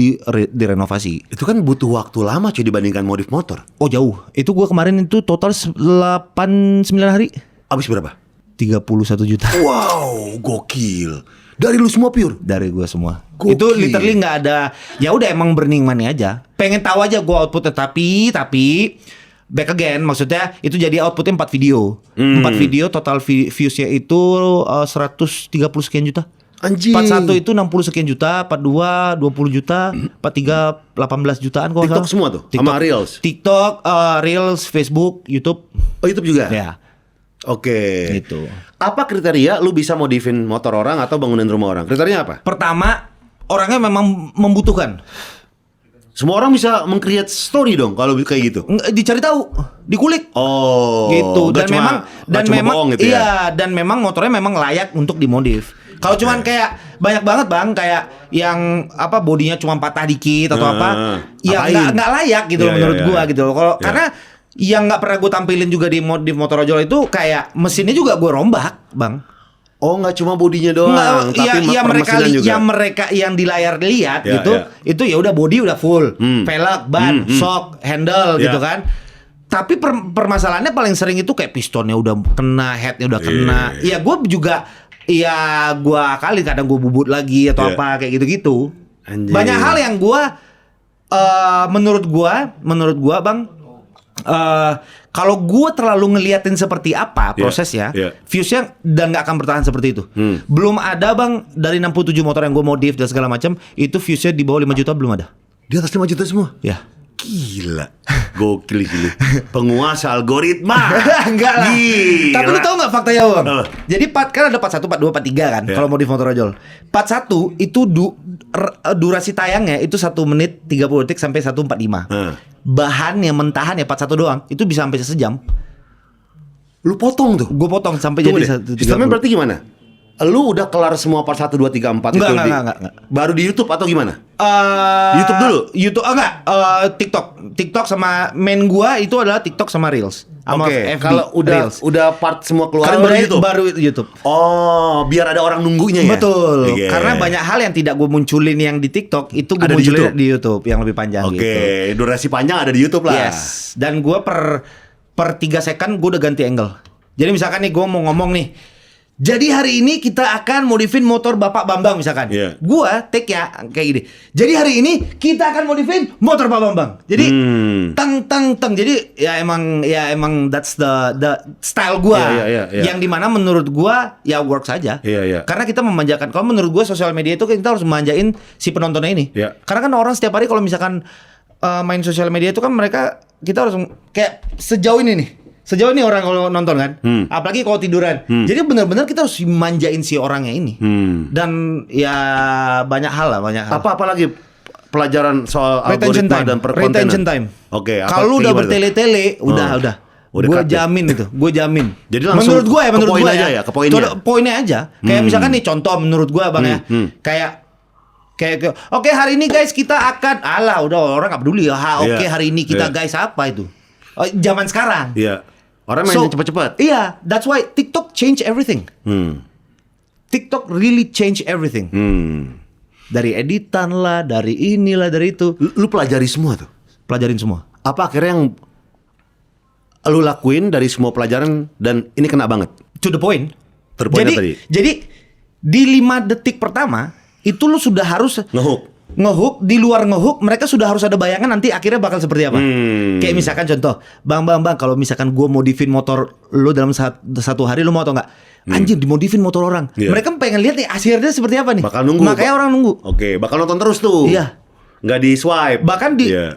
direnovasi. Itu kan butuh waktu lama cuy dibandingkan modif motor. Oh jauh. Itu gua kemarin itu total 8-9 hari. Habis berapa? 31 juta. Wow, gokil. Dari lu semua pure? Dari gua semua. Gokil. Itu literally nggak ada. Ya udah emang burning money aja. Pengen tahu aja gua outputnya, tapi back again, maksudnya itu jadi outputnya 4 video. 4 video total viewsnya itu 130 sekian juta. Anjing. 41 itu 60 sekian juta, 42 20 juta, 43 18 jutaan kok. TikTok semua tuh? Sama Reels? TikTok, Reels, Facebook, YouTube. Oh, YouTube juga? Ya. Oke. Gitu. Apa kriteria lu bisa modifin motor orang atau bangunin rumah orang? Kriterianya apa? Pertama, orangnya memang membutuhkan. Semua orang bisa meng-create story dong kalau kayak gitu. Dicari tahu, dikulik. Oh, Gitu. nggak cuma bohong gitu ya? Iya, dan memang motornya memang layak untuk dimodif. Kalau cuman kayak banyak banget bang, kayak yang apa bodinya cuma patah dikit atau apa, ya apain? nggak layak gitu Iya, menurut iya, gua iya. gitu loh. Kalau Iya. karena yang nggak pernah gue tampilin juga di modif motor ojol itu kayak mesinnya juga gue rombak bang. Oh, nggak cuma bodinya doang, Nggak, tapi ya mereka permesinan juga. mereka yang di layar lihat Ya, gitu, ya. itu ya udah body udah full, velg, ban, Hmm. shock, handle Ya. gitu kan. Tapi permasalahannya paling sering itu kayak pistonnya udah kena, headnya udah kena. Ya gue juga, ya gue kali kadang gue bubut lagi atau Ya. apa kayak gitu-gitu. Anjing. Banyak hal yang gue, menurut gue bang. Kalau gue terlalu ngeliatin seperti apa prosesnya, viewsnya dan nggak akan bertahan seperti itu. Belum ada bang dari 67 motor yang gue modif dan segala macam itu viewsnya di bawah 5 juta belum ada. Di atas 5 juta semua? Ya. Gila. Gokil gila. Penguasa algoritma. Enggak lah. Gila. Tapi lu tahu nggak faktanya bang? Apa? Jadi kan ada part 1, part 2, part 3 kan. Ya. Kalau modif motor ojol. Part 1 itu durasi tayangnya itu 1 menit 30 detik sampai 1:45. Bahannya mentahannya part 1 doang itu bisa sampai sejam. Lu potong tuh. Gue potong sampai Tunggu jadi deh. Sistemnya berarti gimana? Lu udah kelar semua part 1, 2, 3, 4 Enggak. baru di YouTube atau gimana? Di YouTube dulu? YouTube enggak, TikTok sama main gua itu adalah TikTok sama Reels. Sama Oke, FB, kalau Reels. udah part semua keluar Kan baru YouTube. baru YouTube. Oh, biar ada orang nunggunya ya. Betul. Oke. Karena banyak hal yang tidak gue munculin yang di TikTok itu gue Ada di munculin YouTube? di YouTube yang lebih panjang Oke, gitu. durasi panjang ada di YouTube lah. Yes. Dan gue per 3 second gue udah ganti angle. Jadi misalkan nih gue mau ngomong nih. Jadi hari ini kita akan modifin motor Bapak Bambang misalkan. Iya. Gua take ya kayak gini. Jadi hari ini kita akan modifin motor Pak Bambang. Jadi tang. Jadi ya emang that's the style gua. Iya. Yang dimana menurut gua ya work saja. Iya. Karena kita memanjakan. Kalau menurut gua sosial media itu kita harus memanjain si penontonnya ini. Iya. Karena kan orang setiap hari kalau misalkan main sosial media itu kan kita harus kayak sejauh ini nih. Sejauh ini orang kalau nonton kan, apalagi kalau tiduran. Jadi benar-benar kita harus manjain si orangnya ini. Dan ya banyak hal. Apa lagi pelajaran soal Retention algoritma time. dan perkontenan? Retention time. Oke. Kalau udah bertele-tele, udah. Udah Gue cut ya? jamin itu, gue jamin. Jadi langsung menurut gue ke poin aja ya, ke poinnya. Itu poinnya aja. Kayak misalkan nih contoh menurut gue bang ya, kayak oke hari ini guys kita akan, udah orang nggak peduli. Oke hari ini kita guys apa itu? Zaman sekarang. Iya. Orang main cepet-cepet. Iya, that's why TikTok change everything. TikTok really change everything. Dari editan lah, dari inilah, dari itu. Lu pelajari semua tuh. Pelajarin semua. Apa akhirnya yang lu lakuin dari semua pelajaran dan ini kena banget? To the point. Terpoinnya tadi. Jadi di 5 detik pertama itu lu sudah harus ngehook, di luar ngehook mereka sudah harus ada bayangan nanti akhirnya bakal seperti apa. Kayak misalkan contoh, bang kalau misalkan gue modifin motor lu dalam satu hari, lu mau atau nggak? Anjir dimodifin motor orang. Mereka pengen lihat nih hasilnya seperti apa nih. Bakal nunggu. Makanya orang nunggu. Oke, bakal nonton terus tuh. Iya. Nggak di swipe. Bahkan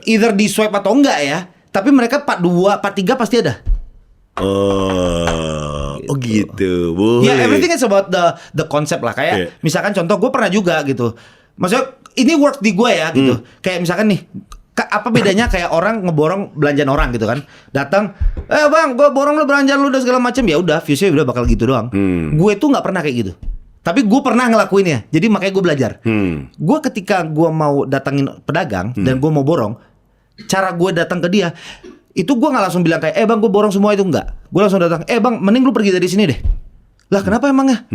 either di swipe atau enggak ya. Tapi mereka part 2, part 3 pasti ada. Oh gitu. Boleh. Ya everything is about the concept lah. Kayak misalkan contoh gue pernah juga gitu. Maksudnya ini work di gue ya gitu. Kayak misalkan nih, apa bedanya kayak orang ngeborong belanjaan orang gitu kan? Datang, bang, gue borong lu belanjaan lu dan segala macam. Ya udah, viewsnya udah bakal gitu doang. Gue tuh nggak pernah kayak gitu. Tapi gue pernah ngelakuinnya. Jadi makanya gue belajar. Gue ketika gue mau datangin pedagang dan gue mau borong, cara gue datang ke dia, Itu gue nggak langsung bilang kayak, bang gue borong semua itu, enggak. Gue langsung datang, bang mending lu pergi dari sini deh. Lah kenapa emangnya?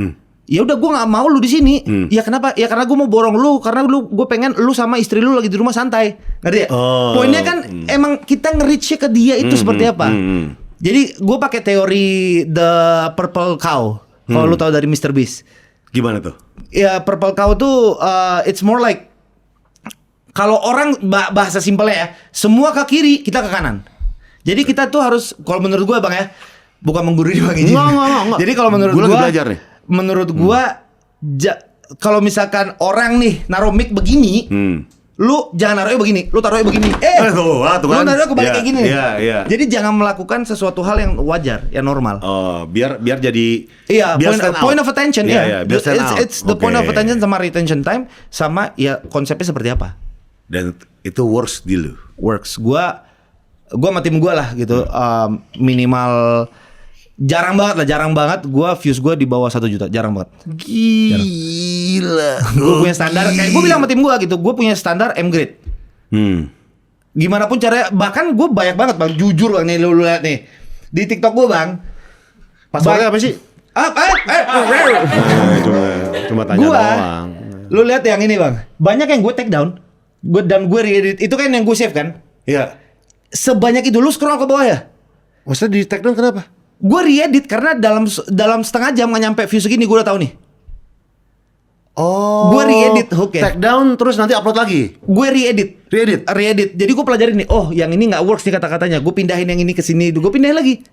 Ya udah gue nggak mau lu di sini. Ya kenapa? Ya karena gue mau borong lu, karena gue pengen lu sama istri lu lagi di rumah santai. Ngerti ya? Poinnya kan emang kita nge-reach ke dia itu seperti apa. Jadi gue pakai teori the purple cow. Kalau lu tahu dari Mr. Beast. Gimana tuh? Ya purple cow tuh it's more like kalau orang bahasa simpelnya ya, semua ke kiri, kita ke kanan. Jadi kita tuh harus, kalau menurut gue bang ya, bukan menggurui bang ini. Enggak. Jadi kalau menurut gue, belajar nih. Menurut gue, kalau misalkan orang nih naruh mic begini, lu jangan naruhnya begini, lu taruhnya begini. Tuh Lu kan. naruhnya kebalik kayak gini. Iya. Jadi jangan melakukan sesuatu hal yang wajar, yang normal. Oh, biar jadi Point of attention. Iya, biar stand out. It's the point of attention sama retention time sama ya konsepnya seperti apa. Dan itu works di lu. Works. Gua sama tim gua lah gitu. Minimal jarang banget gua views gua di bawah 1 juta, jarang banget. Gila. Gue punya standar kayak gue bilang sama tim gua gitu, gue punya standar M grade. Gimana pun caranya, bahkan gue banyak banget bang, jujur bang nih lu lihat nih di TikTok gue bang. Passwordnya apa sih? Cuma tanya doang. Lu lihat yang ini bang, banyak yang gue take down, gue re-edit. Itu kan yang gue save kan? Iya. Sebanyak itu lu scroll ke bawah ya? Maksudnya di take down kenapa? Gue re-edit karena dalam setengah jam nggak nyampe view segini, gue udah tahu nih. Oh. Gue re-edit hook ya. Take down terus nanti upload lagi. Gue re-edit. Jadi gue pelajarin nih. Oh, yang ini nggak works nih kata-katanya. Gue pindahin yang ini ke sini. Gue pindahin lagi.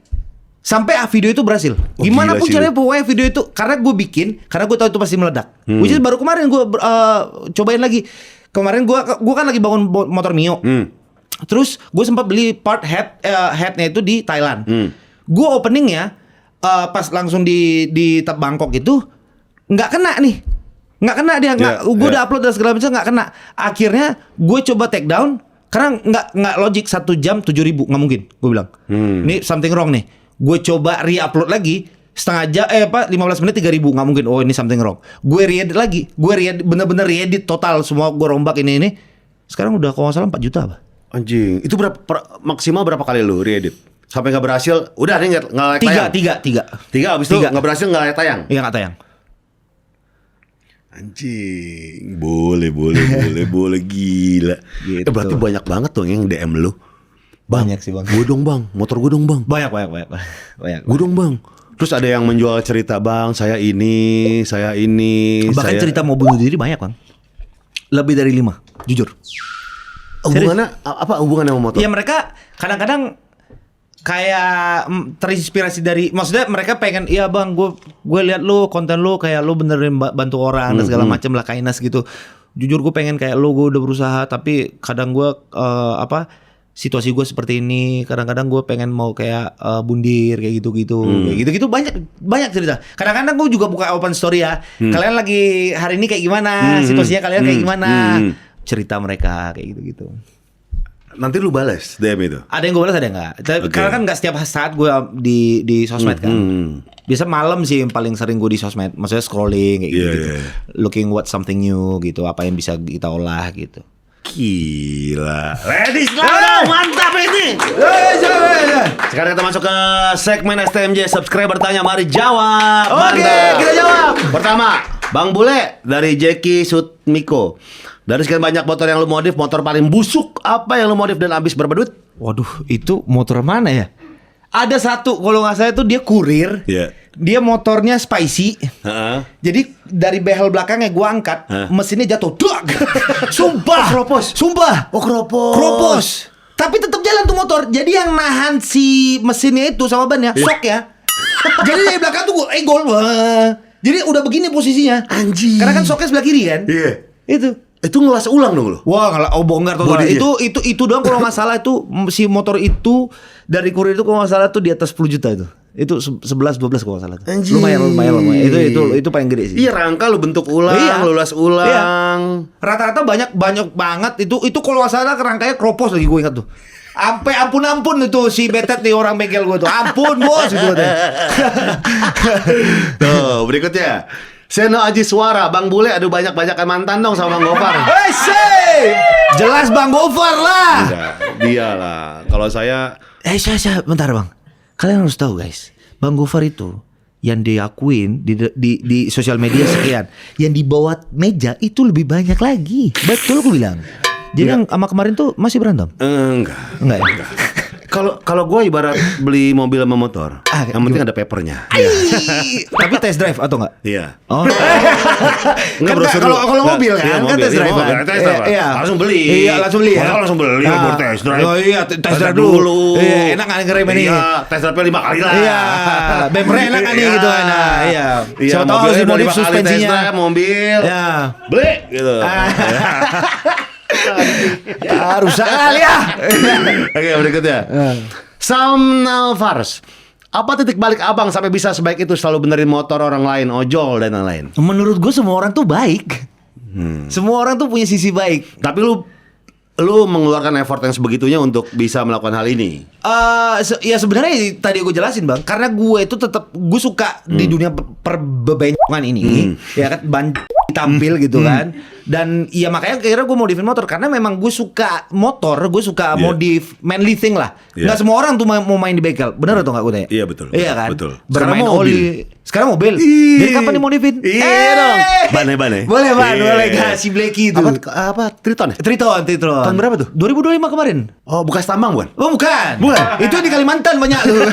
Sampai video itu berhasil. Gimana pun caranya pokoknya video itu, karena gue bikin, karena gue tahu itu pasti meledak. Which is baru kemarin gue cobain lagi. Kemarin gue kan lagi bangun motor Mio. Terus gue sempat beli part headnya itu di Thailand. Gue openingnya pas langsung di Bangkok itu nggak kena nih. Nggak kena dia, gue udah upload dan segala macam nggak kena. Akhirnya gue coba take down karena nggak logik 1 jam 7.000 nggak mungkin. Gue bilang, ini something wrong nih. Gue coba re-upload lagi setengah jam 15 menit 3.000 nggak mungkin. Oh ini something wrong. Gue re-edit lagi, bener-bener re-edit total semua, gue rombak ini. Sekarang udah kalau nggak salah 4 juta apa? Anjing, itu maksimal berapa kali lu re-edit? Sampai nggak berhasil, udah nih nggak layak tayang. Tiga. Abis itu nggak berhasil nggak layak tayang. Iya nggak tayang. Anjing, boleh gila. Gitu. Berarti banyak banget dong yang DM lu. Bang, Banyak sih, Bang. Gue dong bang, motor gue dong bang. Banyak. Gue dong bang. Terus ada yang menjual cerita bang, saya ini. Bahkan cerita mau bunuh diri banyak bang. Lebih dari 5, jujur. Hubungannya apa hubungannya sama motor? Ya mereka kadang-kadang kayak terinspirasi dari, maksudnya mereka pengen, iya bang, gue lihat lu konten lu kayak lu benerin bantu orang dan segala macam lah, kindness gitu. Jujur gue pengen kayak lu, gue udah berusaha tapi kadang gue situasi gue seperti ini. Kadang-kadang gue pengen mau kayak bundir kayak gitu-gitu, kayak gitu-gitu banyak cerita. Kadang-kadang gue juga buka open story ya. Kalian lagi hari ini kayak gimana? Situasinya kalian kayak gimana? Cerita mereka kayak gitu-gitu. Nanti lu balas DM itu? Ada yang gue balas, ada yang enggak. Karena kan enggak setiap saat gue di sosmed kan. Biasa malam sih yang paling sering gue di sosmed. Maksudnya scrolling kayak gitu. Looking what something new gitu. Apa yang bisa kita olah gitu. Gila. Ladies mantap ini. Sekarang kita masuk ke segmen STMJ. Subscriber tanya, mari jawab. Oke, kita jawab. Pertama, Bang Bule dari Jeki Sutmiko. Dari sekian banyak motor yang lu modif, motor paling busuk apa yang lu modif dan habis berapa duit? Waduh, itu motor mana ya? Ada satu, kalau nggak salah itu dia kurir. Dia motornya spicy. Jadi dari behel belakangnya gua angkat, mesinnya jatuh. Sumpah. Kropos. Sumpah. Oh, Kropos. Tapi tetap jalan tuh motor. Jadi yang nahan si mesinnya itu sama bannya, shock ya. Jadi dari belakang tuh gol. Jadi udah begini posisinya. Anjing. Karena kan shocknya sebelah kiri kan. Iya. Itu ngelas ulang dong lo? Wah, bongkar total. Itu doang kalau nggak salah itu si motor itu dari kurir itu kalau nggak salah tuh di atas 10 juta itu. Itu 11-12 kalau nggak salah tuh. Lumayan. Itu paling gede sih. Iya, rangka lu bentuk ulang, lu las ulang. Iya. Rata-rata banyak banget itu kalau nggak salah rangkanya kropos lagi gue ingat tuh. Sampai ampun itu si betet nih orang bengkel gue tuh. Ampun bos gitu katanya. Tuh, berikutnya. Seno Aji Suara, Bang Bule, aduh banyak-banyakan mantan dong sama Bang Gofar. Jelas Bang Gofar lah. Enggak, dia lah. Kalau saya Syah, bentar Bang. Kalian harus tahu guys, Bang Gofar itu yang diakuin di sosial media sekian, yang di bawah meja itu lebih banyak lagi. Betul aku bilang. Jadi yang sama kemarin tuh masih berantem? enggak. Enggak ya? Kalau gue ibarat beli mobil sama motor, yang penting ada papernya. Tapi test drive atau enggak? Iya. Oh. Enggak Kan kalau mobil kan, kan test drive kan? Iya. Langsung beli. Iya, langsung beli ya. Langsung beli, baru test drive. Oh iya, test drive dulu. Iya, enak kan ngerem ini. Iya, test drive 5 kali lah. Iya, bempernya enak kan nih gitu kan. Nah, iya. Siapa tahu harus dimodif suspensinya. Mobil. Iya. Beli gitu. Ya, rusak kali ya. Oke, berikutnya. Sam Nalvars. Apa titik balik abang sampai bisa sebaik itu selalu benerin motor orang lain, ojol dan lain-lain? Menurut gue semua orang tuh baik. Semua orang tuh punya sisi baik. Tapi lu mengeluarkan effort yang sebegitunya untuk bisa melakukan hal ini. Ya sebenarnya tadi gue jelasin Bang, karena gue itu tetap gue suka di dunia perbebencongan ini, ya kan tampil gitu kan. Dan ya makanya kira gue modifin motor karena memang gue suka motor, gue suka modif manly thing lah. Nggak semua orang tuh mau main di bengkel, bener atau nggak gue tanya? Iya betul. Iya kan. Betul. Bermain oli. Sekarang mobil. Jadi kapan dimodifin? Iya dong. Bane. Boleh Bang, boleh gak si Blacky itu? Apa? Triton ya? Triton. Tahun berapa tuh? 2025 kemarin. Oh, bekas tambang bukan? Oh bukan. Itu di Kalimantan banyak tuh.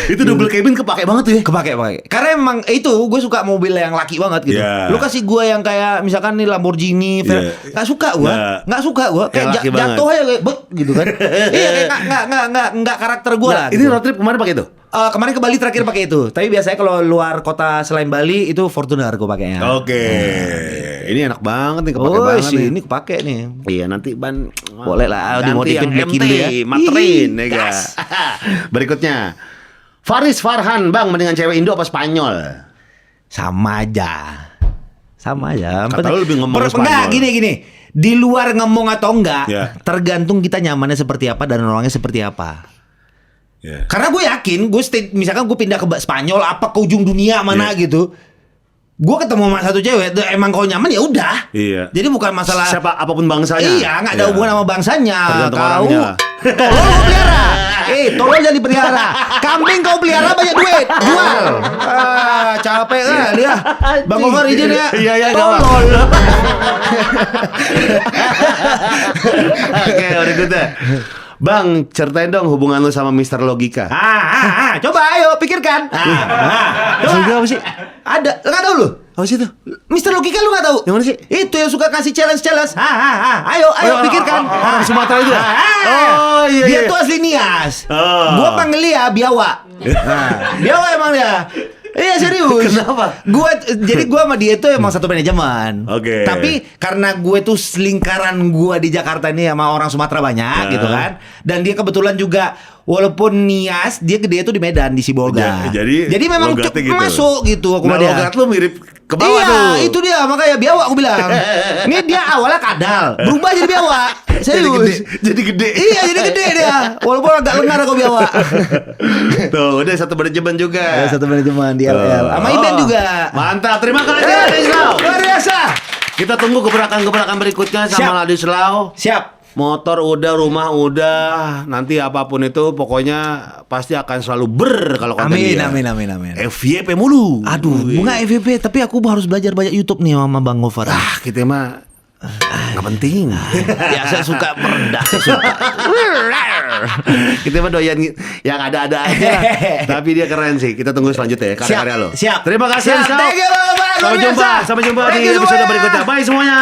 Itu double cabin kepake banget tuh ya. Kepake. Karena emang itu gue suka mobil yang laki banget gitu. Yeah. Lu kasih gue yang kayak misalkan nih Lamborghini, nggak suka gue. Nggak suka gue. Kayak jatuh aja kayak gitu kan. Iya kayak nggak karakter gue lah. Ini gitu. road trip kemarin pakai itu? Kemarin ke Bali terakhir pakai itu. Tapi biasanya kalau luar kota selain Bali itu Fortuner gue pakainya. Oke. Ini enak banget nih, kepake banget sih, nih. ini kepake nih. Iya, nanti ban Boleh lah, ganti dimodifin yang Blacky MT, dulu ya. materin ya Gas. guys. Berikutnya. Faris Farhan, Bang, mendingan cewek Indo apa Spanyol? Sama aja. Kata lu lebih ngomong Spanyol. Enggak, gini. Di luar ngomong atau enggak, Ya. tergantung kita nyamannya seperti apa dan orangnya seperti apa. Ya. Karena gue yakin, misalkan gue pindah ke Spanyol apa ke ujung dunia mana gitu, gue ketemu sama satu cewek, emang kalau nyaman ya udah. Iya. Jadi bukan masalah Siapa apapun bangsanya. Iya, nggak ada hubungan sama bangsanya. Tergantung Kau orangnya. tolol kau pelihara. Tolol jadi pelihara. Kambing kau pelihara banyak duit, jual. Capek kali ya. Bang Omar izin ya. Iya, Tolol. Oke, berikutnya. Bang, ceritain dong hubungan lu sama Mr. Logika. Coba ayo pikirkan. Logika apa sih? Ada, nggak tahu lu? Apa sih itu? Mister Logika lu nggak tahu? Yang mana sih? Itu yang suka kasih challenge. Ayo pikirkan. Orang Sumatera itu ya? Oh, iya. Dia tuh asli Nias. Gua panggil dia Biawa. Biawa emang dia. Iya serius. Kenapa? Jadi gue sama dia itu emang satu manajemen. Oke. Tapi karena gue tuh lingkaran gue di Jakarta ini sama orang Sumatera banyak gitu kan. Dan dia kebetulan juga walaupun Nias, dia gede tuh di Medan di Sibolga. Jadi memang logatnya gitu. Masuk gitu aku sama dia. Logat lu mirip ke bawah tuh. Iya, itu dia makanya Biawa aku bilang. Ini dia awalnya kadal, berubah jadi Biawa. Serius. Jadi gede. Iya, jadi gede dia. Walaupun agak lengar aku Biawa. Tuh, udah satu manajemen juga. Ada satu manajemen di LL. Sama Iben juga. Mantap, terima kasih Ladislau. Luar biasa. Kita tunggu gebrakan-gebrakan berikutnya sama Siap. Ladislau. Siap. Motor udah, rumah udah, nanti apapun itu pokoknya pasti akan selalu kalau kata dia. Amin. FYP mulu. Aduh, bunga FVP, tapi aku harus belajar banyak YouTube nih sama Bang Gofar. Kita mah nggak penting. Biasa suka merendah. Kita mah doyan yang ada-ada aja. Tapi dia keren sih. Kita tunggu selanjutnya ya karya-karya lo. Siap. Terima kasih. Siap. Thank you, Bang. Sampai jumpa di episode berikutnya. Bye semuanya.